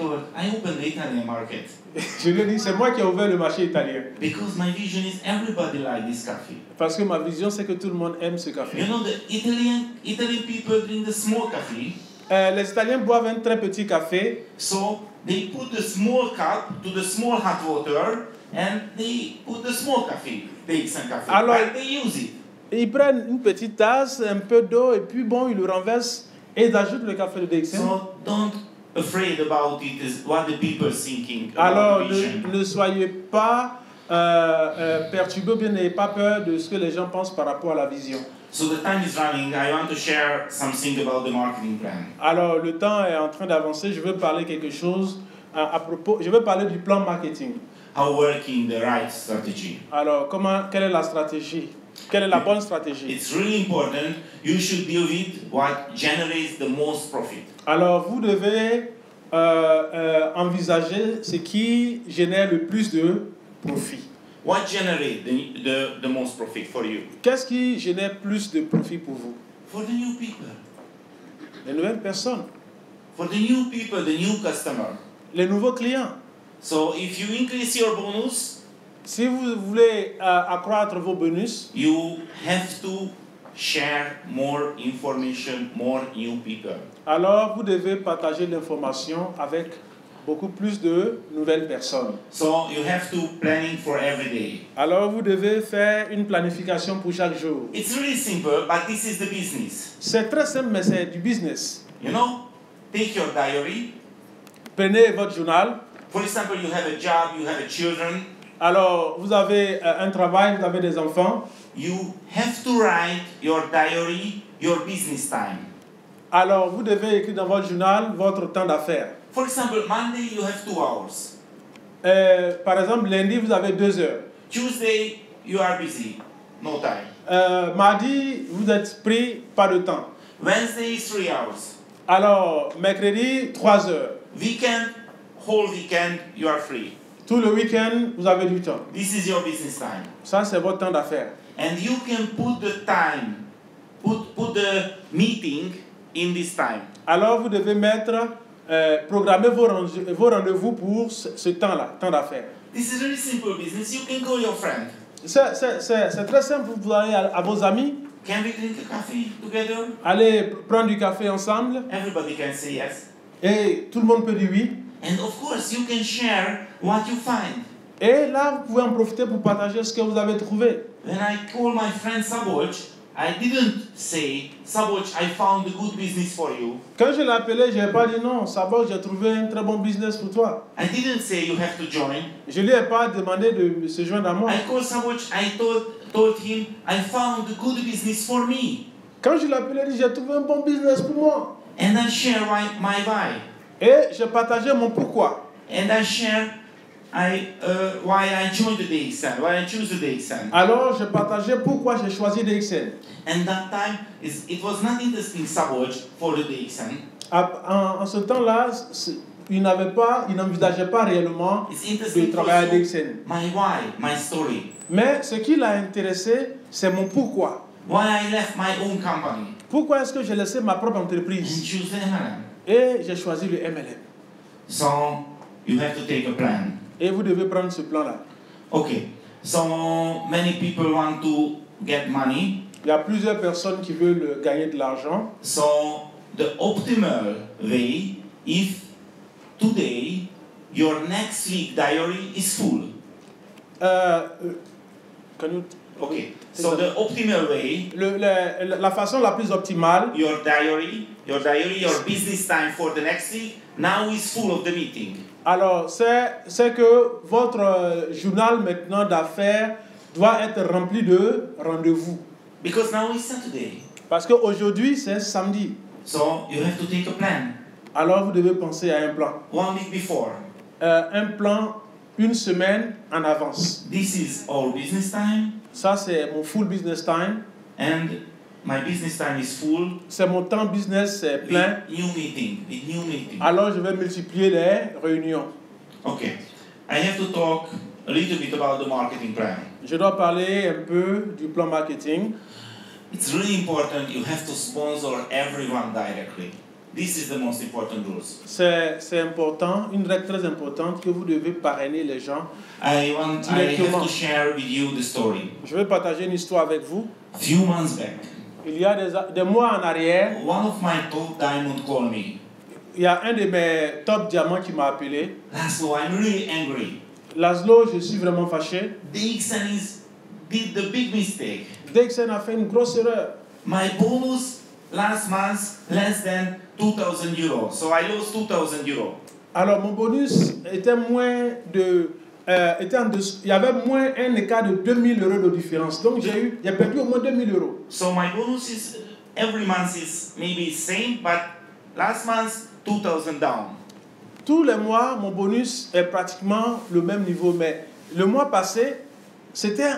opened the Italian market. Je lui ai dit, c'est moi qui ai ouvert le marché italien. Because my vision is everybody like this coffee. Parce que ma vision, c'est que tout le monde aime ce café. You know, the Italian people drink the small coffee. Les Italiens boivent un très petit café. So they put the small cup to the small hot water and they put the small coffee, Dixon coffee. Alors, and they use it. Ils prennent une petite tasse, un peu d'eau, et puis bon, ils le renversent et ils ajoutent le café de Dixon. So don't afraid about it is what the people thinking about Alors, the vision. ne soyez pas perturbés, bien n'ayez pas peur de ce que les gens pensent par rapport à la vision. So the time is running. I want to share something about the marketing plan. Alors, le temps est en train d'avancer. Je veux parler quelque chose à propos. Je veux parler du plan marketing. How working the right strategy. Alors, quelle est la stratégie? Quelle est la bonne stratégie? It's really important. You should deal with what generates the most profit. Alors, vous devez envisager ce qui génère le plus de profit. What generates the most profit for you? Qu'est-ce qui génère plus de profit pour vous? For the new people. Les nouvelles personnes, For the new people, the new customer. les nouveaux clients. So if you increase your bonus, Si vous voulez accroître vos bonus, you have to share more information, more new people. alors vous devez partager l'information avec beaucoup plus de nouvelles personnes. So you have to planning for every day. Alors vous devez faire une planification pour chaque jour. It's really simple, but this is the business. C'est très simple, mais c'est du business. You know, take your diary. Prenez votre journal. For example, you have a job, you have a children. Alors, vous avez un travail, vous avez des enfants. You have to write your diary, your business time. Alors, vous devez écrire dans votre journal votre temps d'affaires. For example, Monday you have 2 hours. Par exemple, lundi, vous avez 2 heures. Tuesday you are busy, no time. Mardi, vous êtes pris, pas de temps. Wednesday is 3 hours. Alors, mercredi, 3 heures. Weekend, whole weekend you are free. Tout le week-end, vous avez du temps. This is your business time. Ça, c'est votre temps d'affaires. And you can put the time, put the meeting in this time. Alors, vous devez programmer vos rendez-vous pour ce temps-là, temps d'affaires. This is really simple business. You can call your friend. C'est très simple. Vous allez à vos amis, Can we drink a coffee together? allez prendre du café ensemble, Everybody can say yes. et tout le monde peut dire oui. And of course, you can share what you find. Et là, vous pouvez en profiter pour partager ce que vous avez trouvé. When I call my friend Saboch, I didn't say, Saboch, I found a good business for you. Quand je l'ai appelé, je n'ai pas dit non, Sabot, j'ai trouvé un très bon business pour toi. I didn't say you have to join. Je ne lui ai pas demandé de se joindre à moi. I called Saboch, I told him, I found a good business for me. Quand je l'ai appelé, j'ai dit, j'ai trouvé un bon business pour moi. And I share my why. Et j'ai partagé mon pourquoi. And I share why I joined the DXN, why I choose the DXN. Alors, j'ai partagé pourquoi j'ai choisi DXN. And that time, it was not interesting Saboch for the DXN. En ce temps-là, il n'envisageait pas réellement de travailler à DXN. My why, my story. Mais ce qui l'a intéressé, c'est mon pourquoi. Why I left my own company Pourquoi est-ce que j'ai laissé ma propre and entreprise choose the MLM? et j'ai choisi le MLM? So you have to take a plan. Et vous devez prendre ce plan-là. Okay. So many people want to get money. Il y a plusieurs personnes qui veulent gagner de l'argent. So the optimal way, if today your next week diary is full. Can you- Okay. So the optimal way, la façon la plus optimale, your diary, your business time for the next week now is full of the meeting. alors c'est que votre journal maintenant d'affaires doit être rempli de rendez-vous. Because now is Saturday. Parce qu'aujourd'hui c'est samedi. So you have to take a plan. Alors vous devez penser à un plan. 1 week before. Un plan une semaine en avance. This is our business time. Ça c'est mon full business time. And my business time is full. C'est mon temps business c'est plein. With new meeting. Alors je vais multiplier les réunions. Okay. I have to talk a little bit about the marketing plan. Je dois parler un peu du plan marketing. It's really important you have to sponsor everyone directly. This is the most important rules. C'est important, une règle très importante que vous devez parrainer les gens. I have to share with you the story. Je vais partager une histoire avec vous. A few months back, Il y a des mois en arrière, one of my top diamond called me. il y a un de mes top diamants qui m'a appelé. Laszlo, I'm really angry. Laszlo, je suis vraiment fâché. DXN did the big mistake. DXN a fait une grosse erreur. My bonus last month less than 2,000 euros. So I lost 2,000 euros. Alors mon bonus était moins de... il y avait moins un écart de 2000 euros de différence. Donc j'ai perdu au moins 2000 euros. So my bonus is every month is maybe same, but last month 2,000 down. Tous les mois, mon bonus est pratiquement le même niveau, mais le mois passé, c'était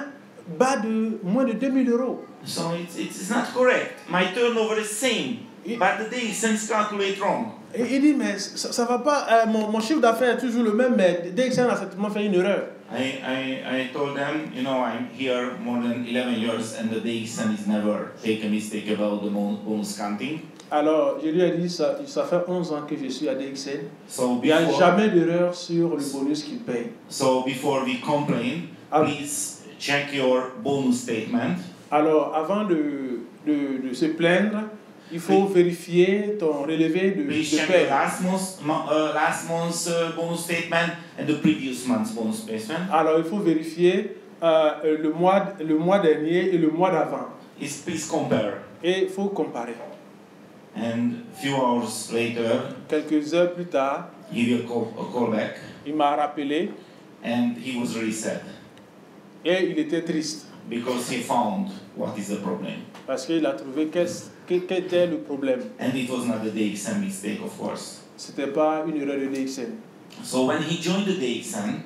bas de moins de 2000 euros. So it's not correct. My turnover is same, but the DXN is calculated wrong. Et il dit, mais ça va pas, mon chiffre d'affaires est toujours le même, mais DXN a certainement fait une erreur. I told them, you know, I'm here more than 11 years and the DXN is never take a mistake about the bonus counting. Alors, je lui ai dit, ça fait 11 ans que je suis à DXN. So Il n'y a jamais d'erreur sur le bonus qu'il paye. So before we complain, please check your bonus statement. Alors, avant de se plaindre, il faut vérifier ton relevé de paie. Last month's bonus statement and the previous month's bonus statement. Alors, il faut vérifier le mois dernier et le mois d'avant. Please compare. Et il faut comparer. And few hours later, quelques heures plus tard, he will call back. Il m'a rappelé. And he was really sad. Et il était triste. Because he found what is the problem. Parce qu'il a trouvé quel était le problème. And it was not a DXN mistake, of course. C'était pas une erreur de DXN. So when he joined the DXN,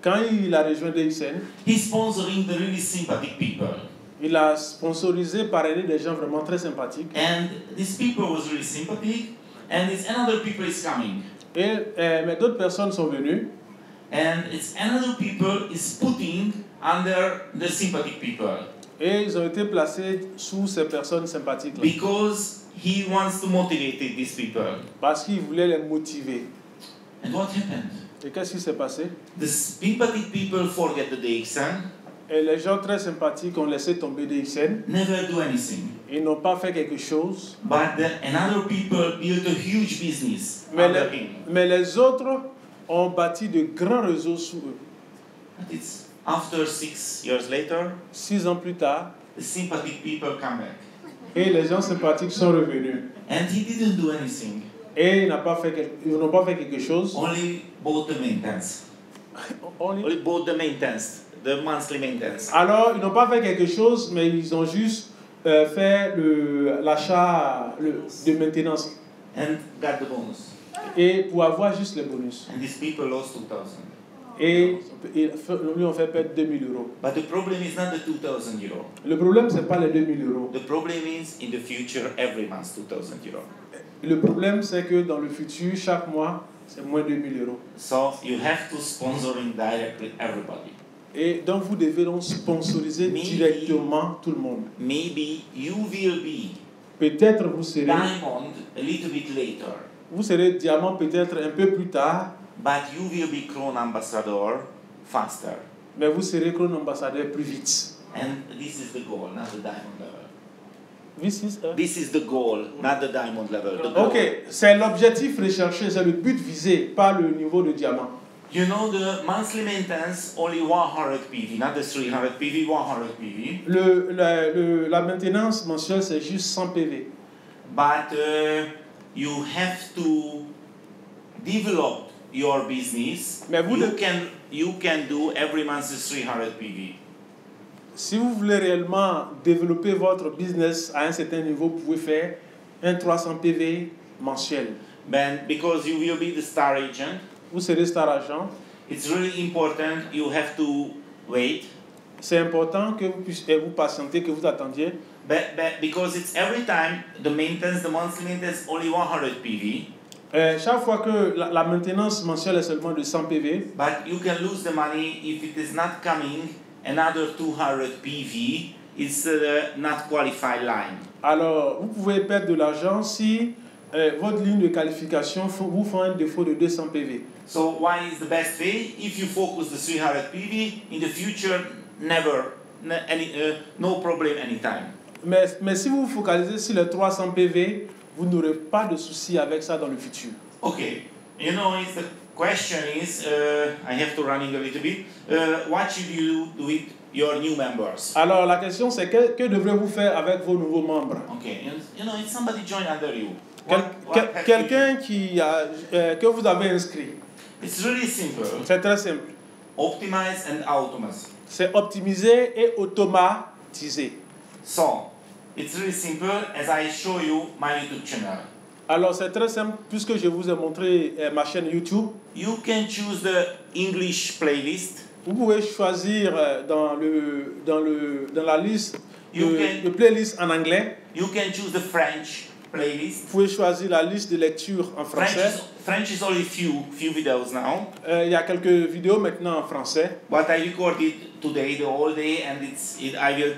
quand il a rejoint DXN, he's sponsoring the really sympathetic people. Il a sponsorisé, parrainé des gens vraiment très sympathiques. And these people was really sympathetic, and it's another people is coming. Mais d'autres personnes sont venues. And it's another people is putting under the sympathetic people. Et ils ont été placés sous ces personnes sympathiques-là. Because he wants to motivate these people. Parce qu'il voulait les motiver. And what happened? Et qu'est-ce qui s'est passé? The sympathetic people forget the DXN. Et les gens très sympathiques ont laissé tomber DXN. Never do anything. Ils n'ont pas fait quelque chose. But another people built a huge business under him. Mais les autres ont bâti de grands réseaux sous eux. But it's after 6 years later, 6 ans plus tard, the sympathetic people come back. Et les gens sympathiques sont revenus. And he didn't do anything. Et ils n'ont pas fait quelque chose. Only bought the maintenance. Only bought the maintenance, the monthly maintenance. Alors, ils n'ont pas fait quelque chose, mais ils ont juste fait l'achat de maintenance. And got the bonus. Et pour avoir juste les bonus. And these people lost 2,000. Et lui ont fait perdre 2000 euros. But the problem is not the 2,000 euros. Le problème, c'est pas les 2000 euros. The problem is in the future, every month 2,000 euros. Le problème, c'est que dans le futur, chaque mois, c'est moins 2000 euros. So you have to sponsoring directly everybody. Et donc vous devez donc sponsoriser directement tout le monde. Maybe you will be Peut-être vous serez diamond a little bit later, diamant peut-être un peu plus tard, but you will be crown ambassador faster. mais vous serez Crown ambassadeur plus vite. And this is the goal, not the diamond level. This is the goal, not the diamond level. The goal. Ok, c'est l'objectif recherché, c'est le but visé, pas le niveau de diamant. You know the monthly maintenance only 100 PV, not the 300 PV, 100 PV. La maintenance mensuelle c'est juste 100 PV. But you have to develop your business. Mais vous you can do every month 300 PV. Si vous voulez réellement développer votre business à un certain niveau, vous pouvez faire un 300 PV mensuel. Because you will be the star agent. Vous serez star agent. It's really important. You have to wait. C'est important que vous puissiez vous patienter, que vous attendiez. Because it's every time the monthly maintenance only 100 PV. Chaque fois que la maintenance mensuelle est seulement de 100 PV. But you can lose the money if it is not coming another 200 PV. It's not qualified line. Alors, vous pouvez perdre de l'argent si votre ligne de qualification vous fait un défaut de 200 PV. So why is the best way? If you focus the 300 PV in the future, no problem anytime. Mais si vous vous focalisez sur les 300 PV, vous n'aurez pas de souci avec ça dans le futur. Okay, you know, the question is, I have to running a little bit. What should you do with your new members? Alors la question c'est que devrez-vous faire avec vos nouveaux membres? Okay, you know, if somebody join under you. Quelqu'un que vous avez inscrit. It's really simple. C'est très simple. Optimize and automate. C'est optimiser et automatiser. So, it's really simple as I show you my YouTube channel. Alors c'est très simple puisque je vous ai montré ma chaîne YouTube. You can choose the English playlist. Vous pouvez choisir dans la liste de playlists en anglais. You can choose the French playlist. Vous pouvez choisir la liste de lecture en français. French is only few videos now. Il y a quelques vidéos maintenant en français. But I recorded today the whole day and I will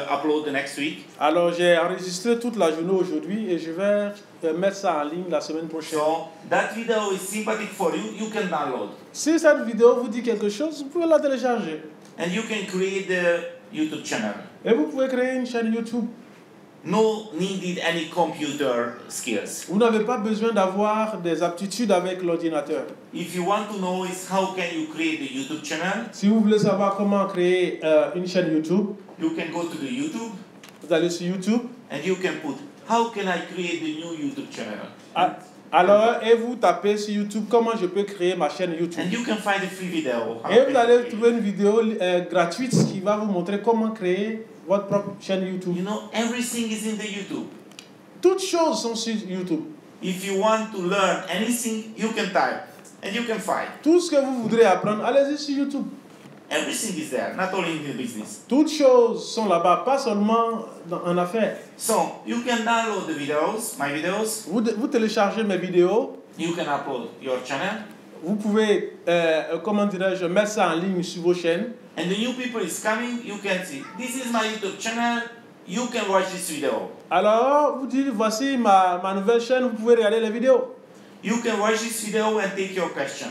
upload the next week. Alors j'ai enregistré toute la journée aujourd'hui et je vais mettre ça en ligne la semaine prochaine. So that video is sympathetic for you. You can download. Si cette vidéo vous dit quelque chose, vous pouvez la télécharger. And you can create the YouTube channel. Et vous pouvez créer une chaîne YouTube. No needed any computer skills. Vous n'avez pas besoin d'avoir des aptitudes avec l'ordinateur. If you want to know is how can you create the YouTube channel? Si vous voulez savoir comment créer une chaîne YouTube, you can go to the YouTube. Vous allez sur YouTube. And you can put how can I create the new YouTube channel? Alors, et vous tapez sur YouTube comment je peux créer ma chaîne YouTube. And you can find a free video. Et vous allez trouver une vidéo gratuite qui va vous montrer comment créer votre propre chaîne YouTube. You know, everything is in the YouTube. Toutes choses sont sur YouTube. If you want to learn anything, you can type and you can find. Tout ce que vous voudrez apprendre, allez-y sur YouTube. Everything is there, not only in the business. Toutes choses sont là-bas, pas seulement en affaires. So, you can download the videos, my videos. Vous téléchargez mes vidéos. You can upload your channel. Vous pouvez, comment dirais-je, mettre ça en ligne sur vos chaînes. And the new people is coming, you can see, this is my YouTube channel, you can watch this video. Alors, vous dites, voici ma nouvelle chaîne, vous pouvez regarder les vidéos. You can watch this video and take your question.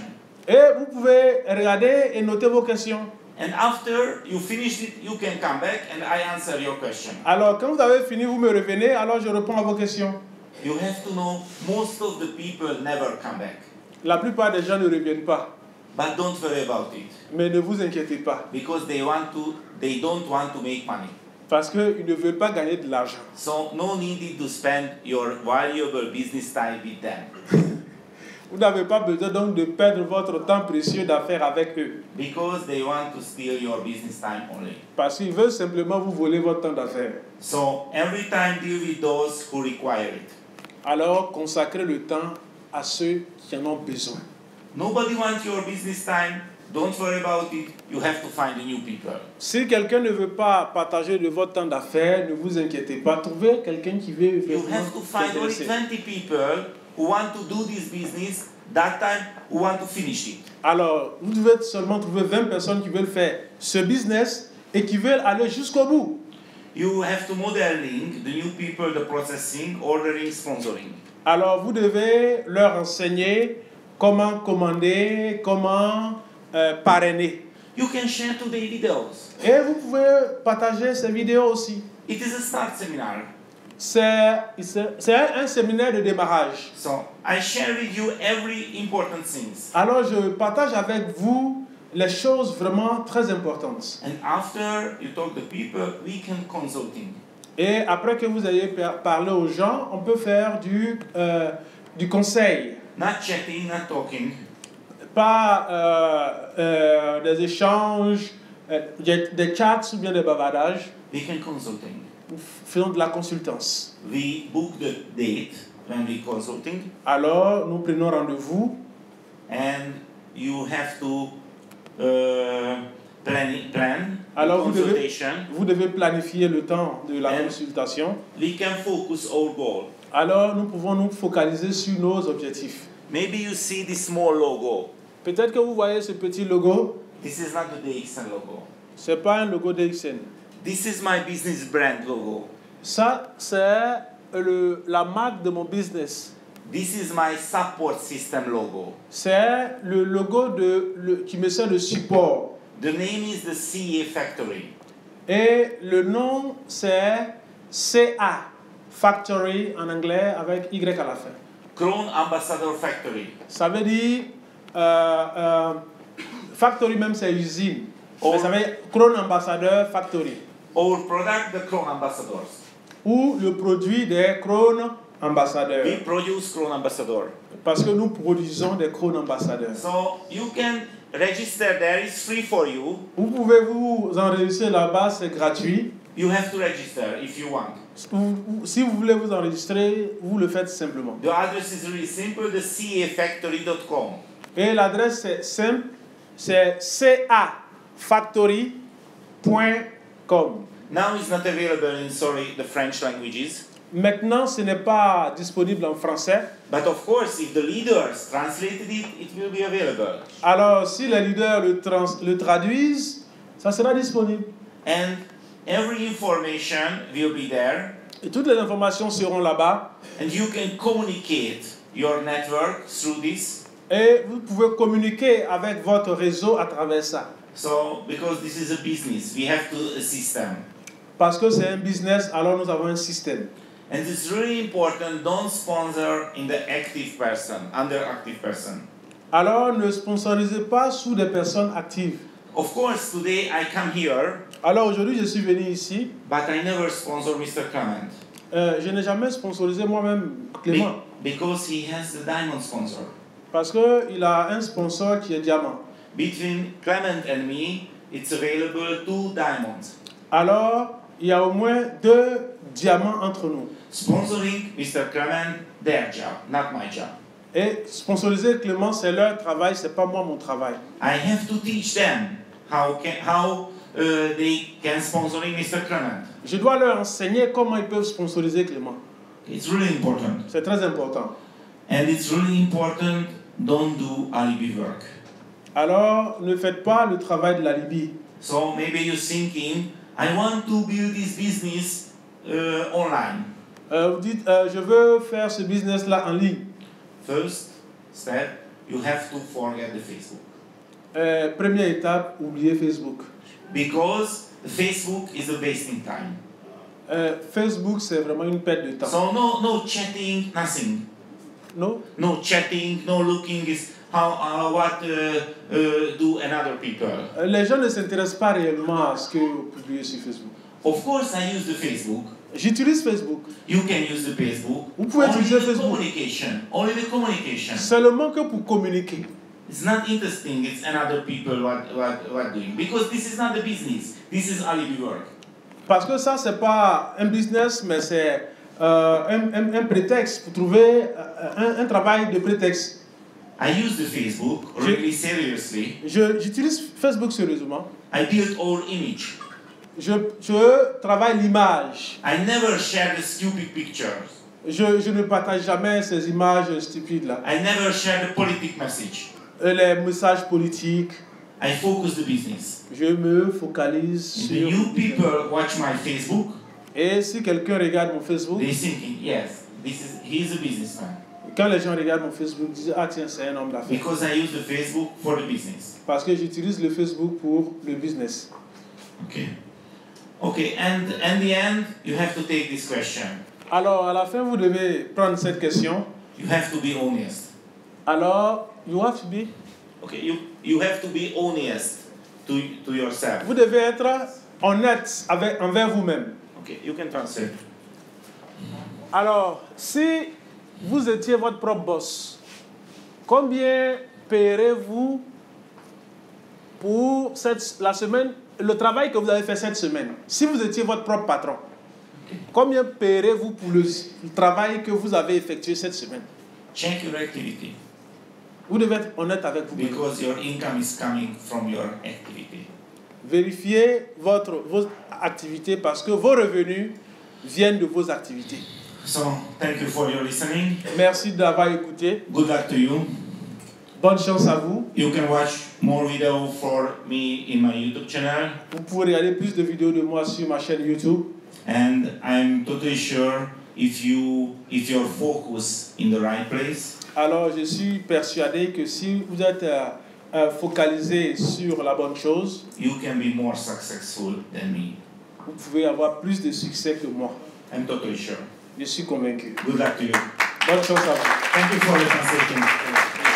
Et vous pouvez regarder et noter vos questions. And after you finish it, you can come back and I answer your question. Alors, quand vous avez fini, vous me revenez, alors je réponds à vos questions. You have to know, most of the people never come back. La plupart des gens ne reviennent pas. But don't worry about it. Mais ne vous inquiétez pas. Because they don't want to make money. Parce qu'ils ne veulent pas gagner de l'argent. So no need to spend your valuable business time with them. Vous n'avez pas besoin donc de perdre votre temps précieux d'affaires avec eux. Because they want to steal your business time only. Parce qu'ils veulent simplement vous voler votre temps d'affaires. So every time deal with those who require it. Alors consacrez le temps à ceux qui en ont besoin. Nobody wants your business time. Don't worry about it. You have to find the new people. Si quelqu'un ne veut pas partager de votre temps d'affaires, ne vous inquiétez pas. Trouvez quelqu'un qui veut. You have to find only 20 people who want to do this business that time who want to finish it. Alors, vous devez seulement trouver 20 personnes qui veulent faire ce business et qui veulent aller jusqu'au bout. You have to modeling the new people, the processing, ordering, sponsoring. Alors, vous devez leur enseigner comment commander, comment parrainer. You can share today videos. Et vous pouvez partager ces vidéos aussi. It is a start seminar. C'est un séminaire de démarrage. So I share with you every important things. Alors, je partage avec vous les choses vraiment très importantes. And after you talk to people, we can consulting. Et après que vous ayez parlé aux gens, on peut faire du conseil. Not chatting, not talking. Pas des échanges, des chats ou bien des bavardages. We can consulting. Nous faisons de la consultance. We book the date when we consulting. Alors, nous prenons rendez-vous. And you have to plan Alors, consultation. vous devez planifier le temps de la consultation. We can focus our goal. Alors, nous pouvons nous focaliser sur nos objectifs. Maybe you see this small logo. Peut-être que vous voyez ce petit logo. This is not the DXN logo. Ce n'est pas un logo DXN. This is my business brand logo. Ça, c'est la marque de mon business. This is my support system logo. C'est le logo qui me sert de support. The name is the CA Factory. Et le nom, c'est CA Factory en anglais avec Y à la fin. Crown Ambassador Factory. Ça veut dire factory même c'est usine. Mais ça veut dire Crown Ambassador Factory. Our product, the Crown Ambassadors. Ou le produit des Crown Ambassadeurs. We produce Crown Ambassador. Parce que nous produisons des Crown Ambassadeurs. So you can register there, it's free for you. Vous pouvez vous enregistrer là-bas, c'est gratuit. You have to register if you want. Si vous voulez vous enregistrer, vous le faites simplement. The address is really simple, the cafactory.com. Et l'adresse c'est simple, c'est cafactory.com. Now it's not available in, the French languages. Maintenant, ce n'est pas disponible en français. But of course, if the leaders translated it, it will be available. Alors, si les leaders le traduisent, ça sera disponible. And every information will be there. Et toutes les informations seront là-bas. And you can communicate your network through this. Et vous pouvez communiquer avec votre réseau à travers ça. So, because this is a business, we have a system. Parce que c'est un business, alors nous avons un système. And it's really important, don't sponsor in the active person, under active person. Alors ne sponsorisez pas sous des personnes actives. Of course, today I come here. Alors aujourd'hui je suis venu ici. But I never sponsor Mr. Clement. Je n'ai jamais sponsorisé moi-même Clément. Because he has the diamond sponsor. Parce qu'il a un sponsor qui est diamant. Between Clement and me, it's available 2 diamonds. Alors, il y a au moins 2 diamants entre nous. Sponsoring Mr. Clement, their job, not my job. Et sponsoriser Clément, c'est leur travail, c'est pas moi mon travail. I have to teach them how they can sponsoring Mr. Clement. Je dois leur enseigner comment ils peuvent sponsoriser Clément. It's really important. C'est très important. And it's really important, don't do alibi work. Alors, ne faites pas le travail de l'alibi. So maybe you're thinking, I want to build this business online. Vous dites, je veux faire ce business-là en ligne. First step, you have to forget the Facebook. Première étape, oubliez Facebook. Because Facebook is a wasting time. Facebook, c'est vraiment une perte de temps. So no chatting, nothing. No? No chatting, no looking is what do another people. Les gens ne s'intéressent pas réellement à ce que vous publiez sur Facebook. Of course, I use the Facebook. J'utilise Facebook. You can use the Facebook. Vous pouvez utiliser Facebook. Only the communication. Seulement que pour communiquer. It's not interesting. It's another people what doing, because this is not the business. This is alibi work. Parce que ça c'est pas un business, mais c'est un prétexte pour trouver un travail de prétexte. I use the Facebook really seriously. J'utilise Facebook sérieusement. I build our image. Je travaille l'image. I never share the stupid pictures. Je ne partage jamais ces images stupides-là. I never share the politic message. Les messages politiques. I focus the business. Je me focalise If sur... the new people watch my Facebook, Et si quelqu'un regarde mon Facebook, they thinking, yes, he's a businessman. quand les gens regardent mon Facebook, ils disent ah tiens, c'est un homme d'affaires. Because I use the Facebook for the business. Parce que j'utilise le Facebook pour le business. Okay. Okay, and in the end, you have to take this question. Alors, à la fin, vous devez prendre cette question. You have to be honest. Alors, you have to be... Okay, you have to be honest to yourself. Vous devez être honnête envers vous-même. Okay, you can translate. Alors, si vous étiez votre propre boss, combien payerez-vous pour la semaine, le travail que vous avez fait cette semaine? Si vous étiez votre propre patron, combien payerez-vous pour le travail que vous avez effectué cette semaine? Check your activity. Vous devez être honnête avec vous-même. Because your income is coming from your activity. Vérifiez vos activités parce que vos revenus viennent de vos activités. So, thank you for your listening. Merci d'avoir écouté. Good luck to you. Bonne chance à vous. You can watch more videos for me in my YouTube channel. Vous pouvez regarder plus de vidéos de moi sur ma chaîne YouTube. And I'm totally sure if you're focused in the right place, Alors, je suis persuadé que si vous êtes focalisé sur la bonne chose, you can be more successful than me. vous pouvez avoir plus de succès que moi. I'm totally sure. Je suis convaincu. Good luck to you. Bonne chance à vous. Thank you for the translation.